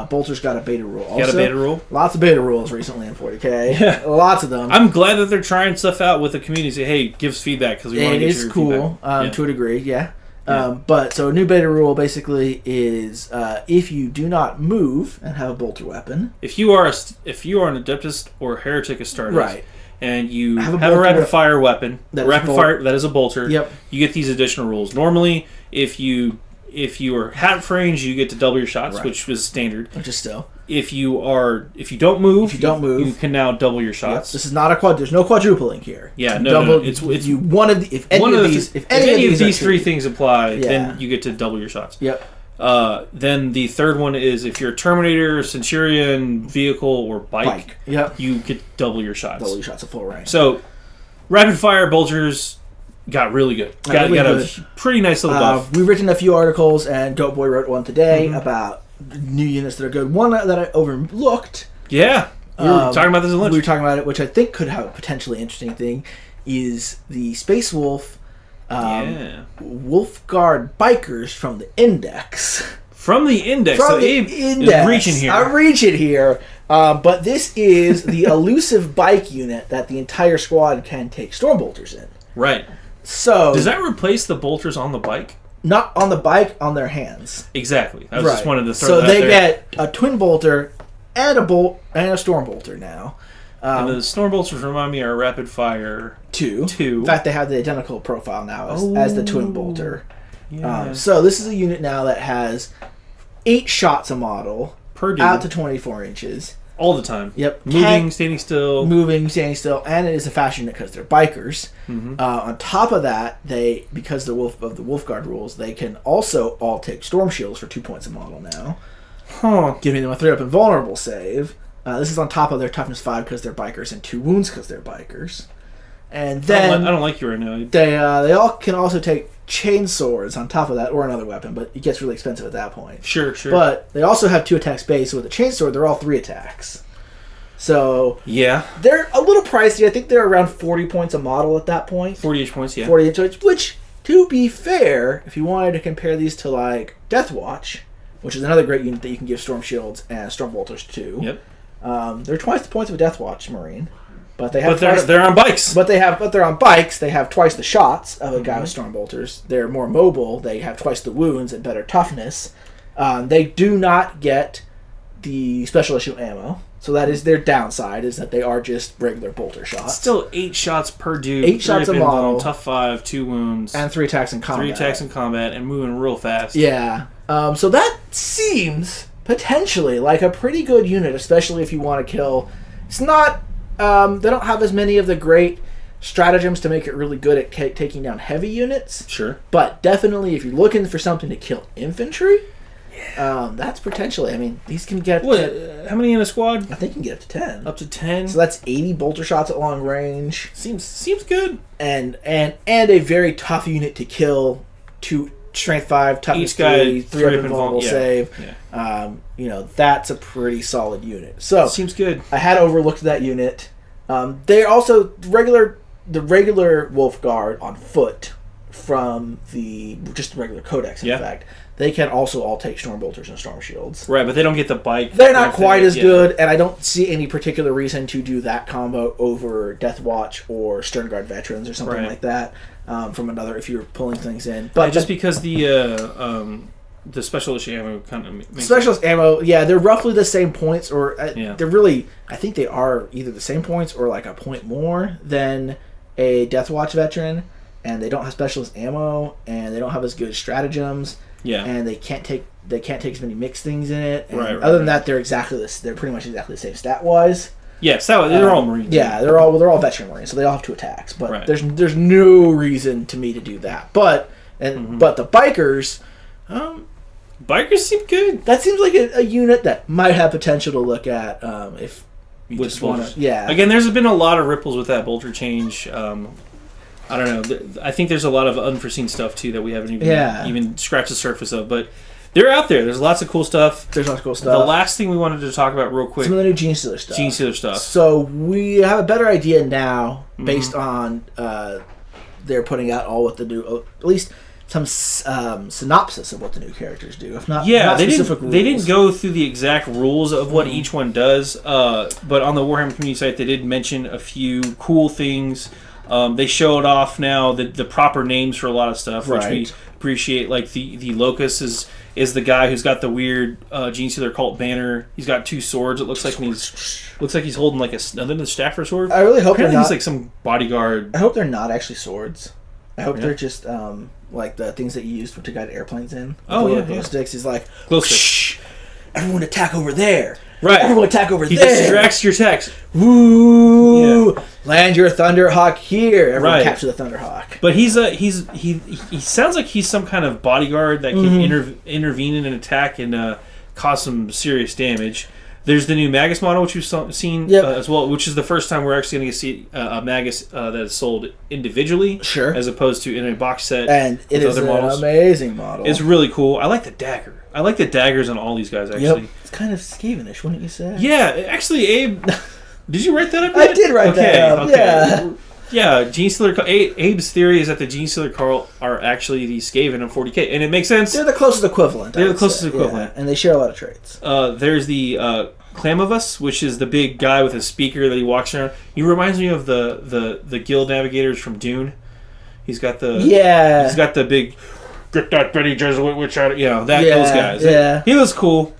Bolter's got a beta rule. Also, got a beta rule? Lots of beta rules recently in 40K. Yeah. Lots of them. I'm glad that they're trying stuff out with the community. Say, hey, give us feedback because we want to get your feedback. It is cool to a degree, yeah. But so a new beta rule basically is if you do not move and have a Bolter weapon, if you are an Adeptus or Heretic Astartes, right, and you have a rapid fire weapon, that is a Bolter, you get these additional rules. Normally, if you are half range, you get to double your shots, which is standard. Which is still. If you don't move, you can now double your shots. Yep. This is not there's no quadrupling here. Yeah, if any of these three things apply, then you get to double your shots. Yep. Then the third one is if you're Terminator, Centurion, vehicle, or bike. You get double your shots. Double your shots at full range. So, rapid fire Bolters got really good. Got a pretty nice little buff. We've written a few articles, and Dope Boy wrote one today about new units that are good. One that I overlooked. Yeah. We were talking about this in lunch. We were talking about it, which I think could have a potentially interesting thing, is the Space Wolf Wolf Guard Bikers from the Index. From the Index. I'm reaching here. But this is the elusive bike unit that the entire squad can take Stormbolters in. Right. So does that replace the Bolters on the bike? Not on the bike, on their hands. Exactly. I just wanted to throw so that they there. get a Twin Bolter and a Storm Bolter now. And the Storm Bolters remind me are rapid fire 2. In fact, they have the identical profile now as the Twin Bolter. Yeah. So this is a unit now that has 8 shots a model per dude, out to 24 inches. All the time. Yep. Moving, standing still, and it is a fast unit because they're bikers. On top of that, because of the Wolf Guard rules, they can also all take Storm Shields for 2 points a model now. Giving them a 3-up invulnerable save. This is on top of their toughness 5 because they're bikers and 2 wounds because they're bikers. And then I don't like you right now. They all can also take chain swords on top of that, or another weapon, but it gets really expensive at that point. Sure. But they also have 2 attacks base, so with the chain sword, they're all 3 attacks. So yeah, they're a little pricey. I think they're around 40 points a model at that point. 40-ish points, yeah. 40 points, which, to be fair, if you wanted to compare these to like Death Watch, which is another great unit that you can give Storm Shields and Storm Bolters to. Yep. They're twice the points of a Death Watch Marine. But they're on bikes. But they're on bikes. They have twice the shots of a guy with Storm Bolters. They're more mobile. They have twice the wounds and better toughness. They do not get the special issue ammo. So that is their downside, is that they are just regular bolter shots. Still 8 shots per dude. 8 shots a model. Tough 5, 2 wounds. And 3 attacks in combat. 3 attacks in combat and moving real fast. Yeah. So that seems potentially like a pretty good unit, especially if you want to kill. It's not. They don't have as many of the great stratagems to make it really good at taking down heavy units. Sure. But definitely, if you're looking for something to kill infantry, that's potentially. I mean, these can get. How many in a squad? I think you can get up to 10. Up to 10. So that's 80 bolter shots at long range. Seems good. And a very tough unit to kill. Strength 5, toughness 3, 300 vulnerable save. Yeah. That's a pretty solid unit. So seems good. I had overlooked that unit. They're also the regular Wolf Guard on foot from the regular Codex. In fact, they can also all take Storm Bolters and Storm Shields. Right, but they don't get the bike. They're not quite as good, and I don't see any particular reason to do that combo over Death Watch or Stern Guard Veterans or something like that. From another, if you're pulling things in, but just because the special issue ammo kind of makes specialist ammo, they're roughly the same points, or they're really. I think they are either the same points or like a point more than a Death Watch veteran, and they don't have specialist ammo, and they don't have as good stratagems. Yeah, and they can't take as many mixed things in it. And other than that, they're pretty much exactly the same stat wise. Yeah, so they're all Marines. Yeah, they're all veteran Marines, so they all have 2 attacks. But there's no reason to me to do that. But the bikers, bikers seem good. That seems like a unit that might have potential to look at if you with just want to. Yeah. Again, there's been a lot of ripples with that bolter change. I don't know. I think there's a lot of unforeseen stuff too that we haven't even scratched the surface of, but. They're out there. There's lots of cool stuff. The last thing we wanted to talk about real quick. Some of the new Gene Stealer stuff. So we have a better idea now, based on they're putting out all what the new, at least some synopsis of what the new characters do. If not, not specific rules. They didn't go through the exact rules of what each one does. But on the Warhammer community site, they did mention a few cool things. They showed off now the proper names for a lot of stuff, which we appreciate. Like the Locust is the guy who's got the weird Gene Stealer cult banner. He's got 2 swords. It looks like he's holding like another staff or sword. I really hope Apparently they're not. He's like some bodyguard. I hope they're not actually swords. I hope they're just like the things that you used to guide airplanes in. Glow sticks. He's like, shh, everyone attack over there. Right. Everyone attack over there. He distracts your attacks. Woo! Yeah. Land your Thunderhawk here. Everyone capture the Thunderhawk. But he sounds like he's some kind of bodyguard that can intervene in an attack and cause some serious damage. There's the new Magus model, which we've seen as well, which is the first time we're actually going to see a Magus that is sold individually, as opposed to in a box set. And it is an amazing model. It's really cool. I like the dagger. I like the daggers on all these guys, actually. Yep. It's kind of Skavenish, wouldn't you say? Yeah, actually, Abe... Did you write that up? I did write that up, Yeah, Gene Stealer... Abe's theory is that the Gene Stealer Carl are actually the Skaven in 40k, and it makes sense. They're the closest equivalent. Yeah, and they share a lot of traits. There's the Clamavus, which is the big guy with a speaker that he walks around. He reminds me of the Guild Navigators from Dune. He's got the... Yeah. He's got the big... Get that Betty Jesuit witch out of... those guys. Yeah. He looks cool.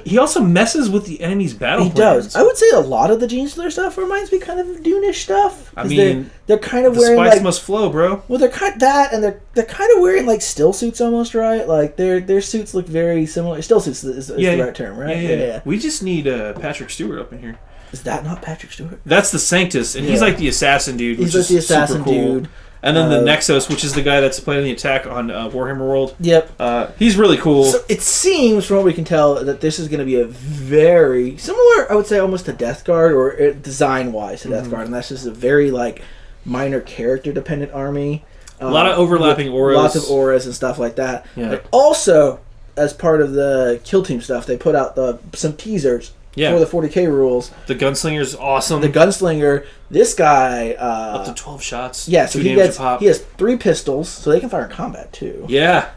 He also messes with the enemy's battle plans. Does. I would say a lot of the Gene Stealer stuff reminds me kind of Dune-ish stuff. I mean... They're kind of the wearing spice must flow, bro. Well, they're kind of that, and they're kind of wearing like still suits almost, right? Like their suits look very similar. Still suits is the right term, right? Yeah. We just need Patrick Stewart up in here. Is that not Patrick Stewart? That's the Sanctus, and he's like the assassin dude. He's like the assassin dude. And then the Nexos, which is the guy that's planning the attack on Warhammer World. Yep. He's really cool. So it seems, from what we can tell, that this is going to be a very similar, I would say, almost to Death Guard, or design-wise to Death Guard, and that's just a very like minor character-dependent army. A lot of overlapping auras. Lots of auras and stuff like that. Yeah. But also, as part of the Kill Team stuff, they put out some teasers for the 40k rules. The Gunslinger's awesome. The Gunslinger, this guy... up to 12 shots. Yeah, so he has 3 pistols, so they can fire in combat, too. Yeah.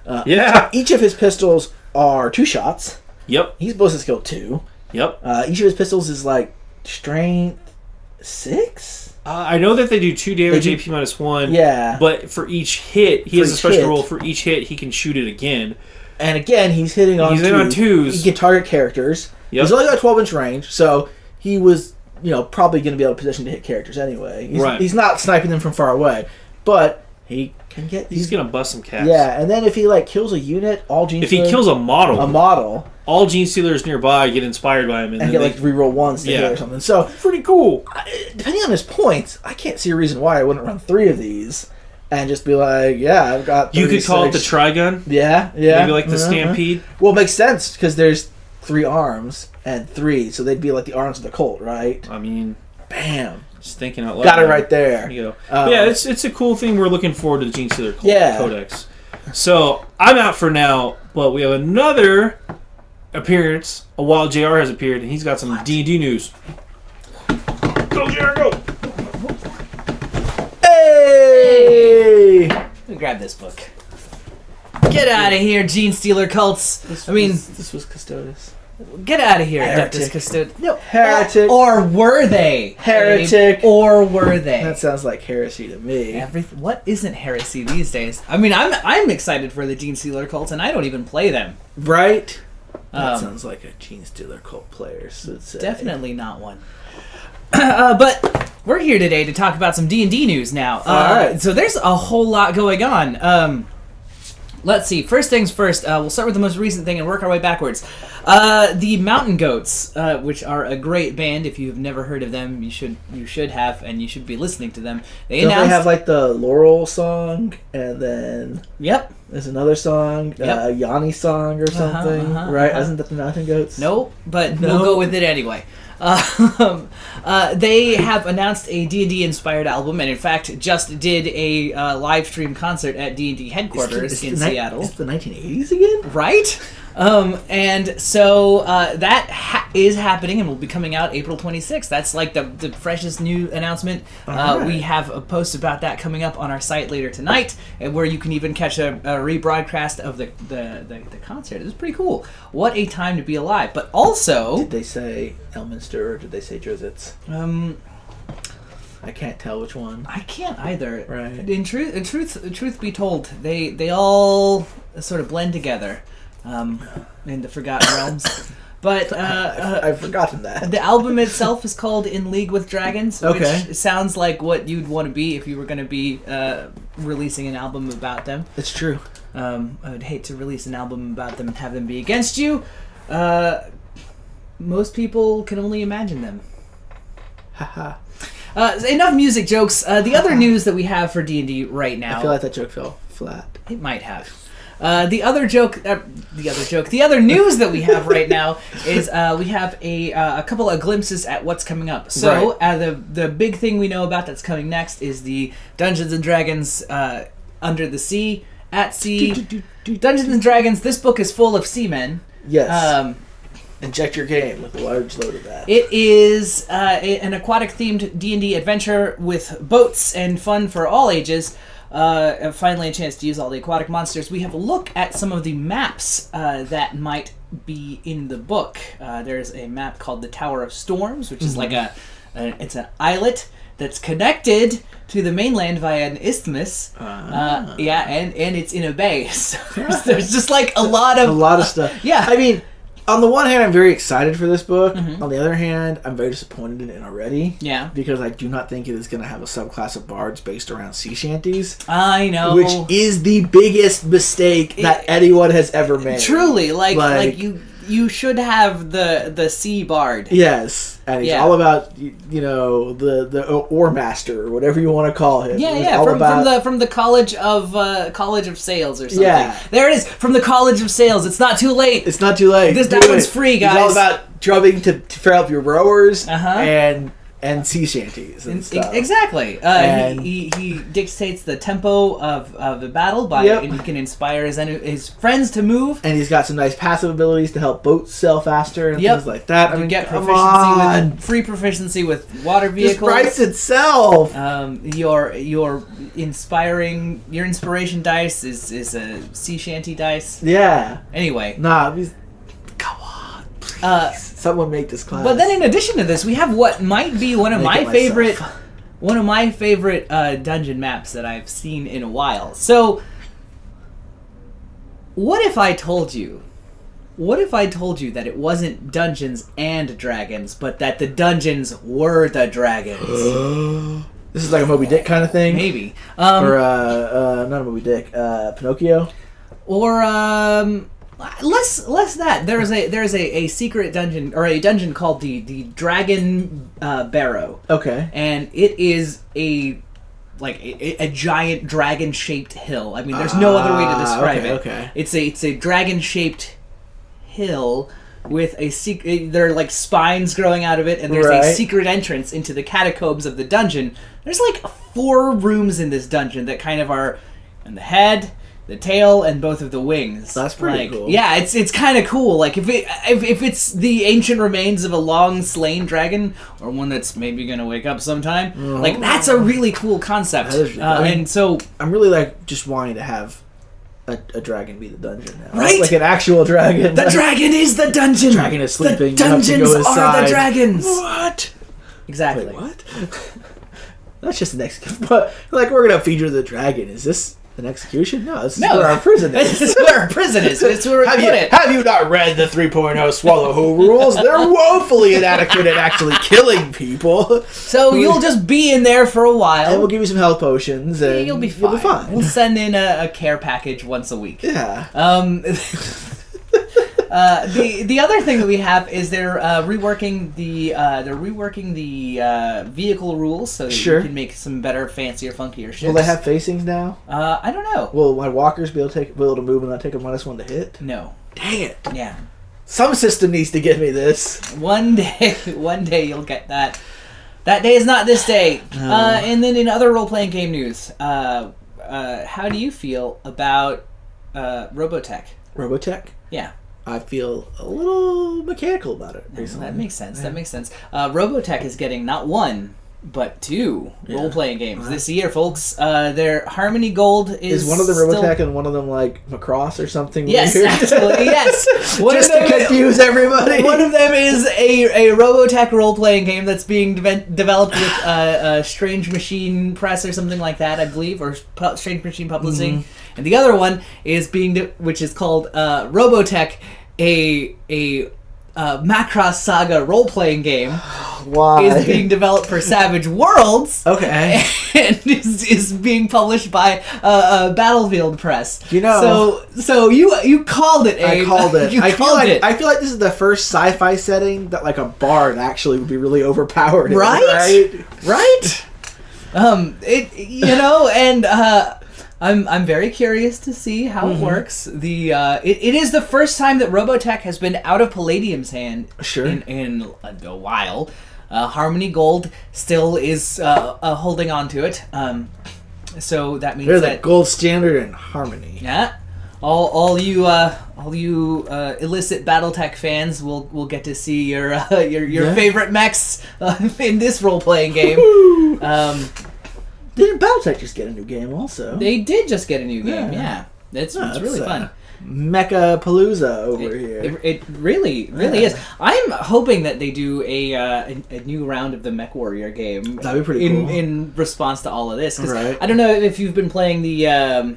Each of his pistols are 2 shots. Yep. He's ballistic skill 2. Yep. Each of his pistols is, like, strength 6? I know that they do 2 damage, AP -1. Yeah. But for each hit, he has a special rule. For each hit, he can shoot it again. And again, he's hitting on 2s. He can target characters. Yep. He's only got 12-inch range, so he was, probably going to be able to position to hit characters anyway. He's not sniping them from far away. But he can get these. He's gonna bust some caps. Yeah, and then if he like kills a unit, all Gene If he kills a model, all Gene Stealers nearby get inspired by him, and get like reroll ones to hit or something. So pretty cool. Depending on his points, I can't see a reason why I wouldn't run 3 of these and just be like, yeah, I've got. 36. You could call it the Trigun. Yeah. Maybe like the Stampede. Well, it makes sense because there's 3 arms and 3, so they'd be like the arms of the Colt, right? I mean, bam. Just thinking out loud. Got it right there. There you go. Yeah, it's a cool thing. We're looking forward to the Gene Stealer Codex. So I'm out for now, but we have another appearance. A while JR has appeared, and he's got some D&D news. Go JR, go! Hey! Let me grab this book. Get out of here, Gene Stealer cults. This was Custodes. Get out of here, Heretic. Adeptus Custodes. No, heretic. Or were they? Heretic. Or were they? That sounds like heresy to me. What isn't heresy these days? I mean, I'm excited for the Gene Stealer cults, and I don't even play them. Right? That sounds like a Gene Stealer cult player. So definitely not one. But we're here today to talk about some D&D news now. All right. So there's a whole lot going on. Let's see. First things first, we'll start with the most recent thing and work our way backwards. The Mountain Goats, which are a great band. If you've never heard of them, you should have, and you should be listening to them. They have like the Laurel song, and then there's another song, Yanni song or something, right? Isn't that the Mountain Goats? Nope, but we'll go with it anyway. They have announced a D&D inspired album, and in fact just did a live stream concert at D&D headquarters in Seattle. It's the 1980s again? Right? And so that is happening and will be coming out April 26th. That's like the freshest new announcement. Right. We have a post about that coming up on our site later tonight, where you can even catch a rebroadcast of the concert. It was pretty cool. What a time to be alive. But also... Did they say Elminster or did they say Drizzt? I can't tell which one. I can't either. Right. In truth be told, they all sort of blend together. In the Forgotten Realms. But I've forgotten that. The album itself is called In League with Dragons, okay. Which sounds like what you'd want to be if you were going to be releasing an album about them. It's true. I would hate to release an album about them and have them be against you. Most people can only imagine them. Haha. Enough music jokes. The other news that we have for D&D right now... I feel like that joke fell flat. It might have. The other news that we have right now is we have a couple of glimpses at what's coming up. So the big thing we know about that's coming next is the Dungeons and Dragons Under the Sea, at Sea. Dungeons and Dragons, this book is full of seamen. Yes. Inject your game with a large load of that. It is an aquatic-themed D&D adventure with boats and fun for all ages. Finally a chance to use all the aquatic monsters. We have a look at some of the maps that might be in the book. There's a map called the Tower of Storms, which is like it's an islet that's connected to the mainland via an isthmus. And it's in a bay. So there's just like a lot of stuff. Yeah. I mean, on the one hand, I'm very excited for this book. Mm-hmm. On the other hand, I'm very disappointed in it already. Yeah. Because I do not think it is going to have a subclass of bards based around sea shanties. I know. Which is the biggest mistake that anyone has ever made. Truly. Like you should have the sea bard. Yes. And he's all about, the oar master, or whatever you want to call him. Yeah, from the College of Sales or something. Yeah. There it is, from the College of Sales. It's not too late. It's not too late. That one's free, guys. It's all about drubbing to fill up your rowers and sea shanties and stuff. Exactly. He dictates the tempo of the battle and he can inspire his friends to move. And he's got some nice passive abilities to help boats sail faster and things like that. You get free proficiency with water vehicles. This writes itself. Your inspiration dice is a sea shanty dice. Yeah. Anyway. Come on, please. Someone make this class. But then, in addition to this, we have what might be one of my favorite dungeon maps that I've seen in a while. So, what if I told you that it wasn't Dungeons and Dragons, but that the dungeons were the dragons? This is like a Moby Dick kind of thing? Maybe. Or, not a Moby Dick, Pinocchio? Or, less that. There's a secret dungeon, or a dungeon called the Dragon Barrow. Okay. And it is a giant dragon-shaped hill. I mean, there's no other way to describe it. Okay. It's a dragon-shaped hill with there are like spines growing out of it, and there's a secret entrance into the catacombs of the dungeon. There's like 4 rooms in this dungeon that kind of are in the head, the tail, and both of the wings. That's pretty cool. Yeah, it's kind of cool. Like if it's the ancient remains of a long slain dragon, or one that's maybe gonna wake up sometime, like that's a really cool concept. And so I'm really like just wanting to have a dragon be the dungeon now. Right? Like an actual dragon. The dragon is the dungeon. The dragon is sleeping. The dungeons are the dragons. What? Exactly. Wait, what? That's just an execution. But like we're gonna feature the dragon. Is this an execution? No, this is where our prison is. This is where our prison is. It's where we put it. Have you not read the 3.0 Swallow Who rules? They're woefully inadequate at actually killing people. So you'll just be in there for a while. And we'll give you some health potions. And you'll be fine. We'll send in a care package once a week. Yeah. The other thing that we have is they're reworking the vehicle rules so that you can make some better, fancier, funkier ships. Will they have facings now? I don't know. Will my walkers be able to move and not take a -1 to hit? No. Dang it. Yeah. Some system needs to give me this. One day you'll get that. That day is not this day. No. And then in other role-playing game news, how do you feel about Robotech? Robotech? Yeah. I feel a little mechanical about it recently. That makes sense. Yeah. That makes sense. Robotech is getting not 1, but 2 role-playing games this year, folks. Their Harmony Gold is one of them Robotech and one of them like Macross or something. Yes, weird? actually, yes. Just to confuse everybody. One of them is a Robotech role-playing game that's being developed with Strange Machine Press or something like that, I believe, or Strange Machine Publishing. Mm-hmm. And the other one is which is called Robotech, a Macross Saga role-playing game. Why? Is being developed for Savage Worlds. Okay. And is being published by Battlefield Press. You know. So you called it, Abe. I called it. I feel like this is the first sci-fi setting that like a bard actually would be really overpowered in, right? And I'm very curious to see how it works. It is the first time that Robotech has been out of Palladium's hand in a while. Harmony Gold still is holding on to it. So that means they're the gold standard in Harmony. Yeah. All you illicit BattleTech fans will get to see your favorite mechs in this role playing game. Didn't BattleTech just get a new game also? They did just get a new game, yeah. It's really fun. Mecha Palooza over here. It really is. I'm hoping that they do a new round of the Mech Warrior game. That'd be pretty cool. In response to all of this. Right. I don't know if you've been playing the...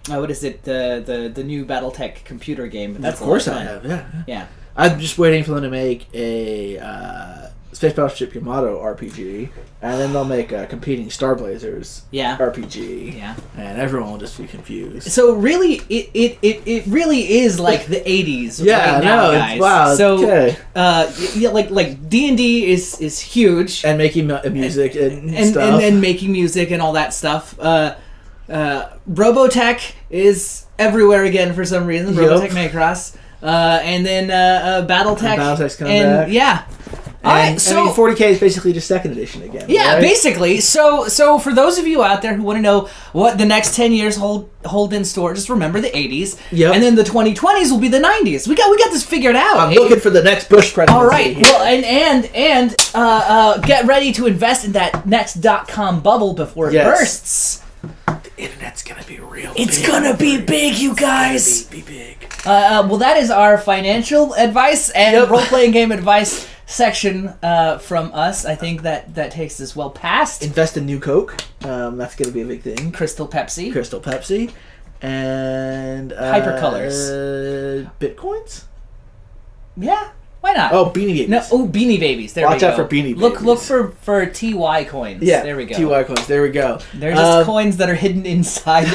what is it? The new BattleTech computer game. But that's of course I have, yeah. I'm just waiting for them to make a... Space Battleship Yamato RPG, and then they'll make a competing Star Blazers RPG. Yeah, and everyone will just be confused. So really, it really is like the '80s. Yeah, right now, guys. Wow. So okay. Like D&D is huge, and making music and stuff, and making music and all that stuff. Robotech is everywhere again for some reason. Robotech Macross, and then BattleTech. BattleTech's coming back. Yeah. And, so, 40K is basically just second edition again. Yeah, right? basically. So for those of you out there who want to know what the next 10 years hold in store, just remember the 80s. Yep. And then the 2020s will be the 90s. We got this figured out. I'm looking for the next Bush presidency. All right. Well, and get ready to invest in that next .com bubble before it bursts. The internet's gonna be real. It's gonna be big, you guys. Be big. Well, that is our financial advice and role-playing game advice section from us. I think that takes us well past. Invest in New Coke. That's going to be a big thing. Crystal Pepsi. And hypercolors. Bitcoins? Yeah. Why not? Oh, Beanie Babies. No, Beanie Babies. There Watch we go. out for Beanie Look Babies. for TY coins. Yeah, there we go. TY coins. There we go. They're just coins that are hidden inside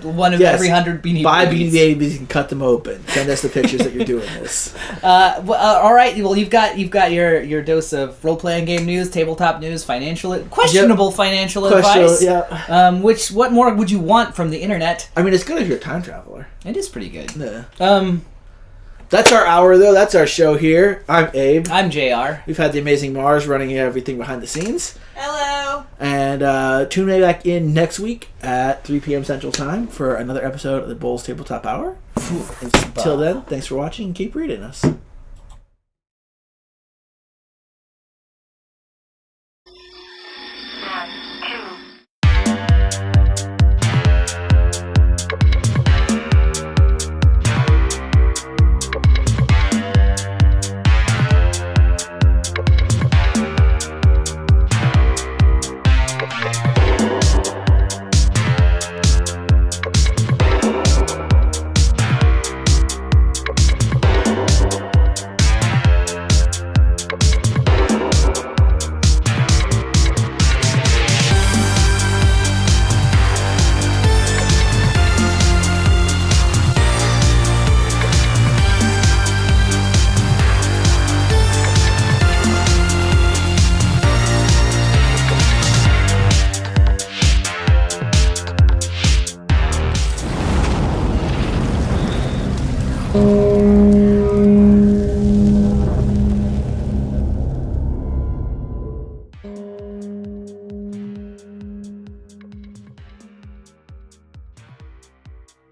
one of every 100 Beanie Buy Babies. Beanie Babies and cut them open. Send us the pictures that you're doing this. All right. Well, you've got your dose of role playing game news, tabletop news, questionable financial advice. Yeah. What more would you want from the internet? I mean, it's good if you're a time traveler. It is pretty good. Yeah. That's our hour, though. That's our show here. I'm Abe. I'm JR. We've had the amazing Mars running everything behind the scenes. Hello. And tune back in next week at 3 p.m. Central Time for another episode of the Bulls Tabletop Hour. Until then, thanks for watching and keep reading us.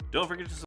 Don't forget to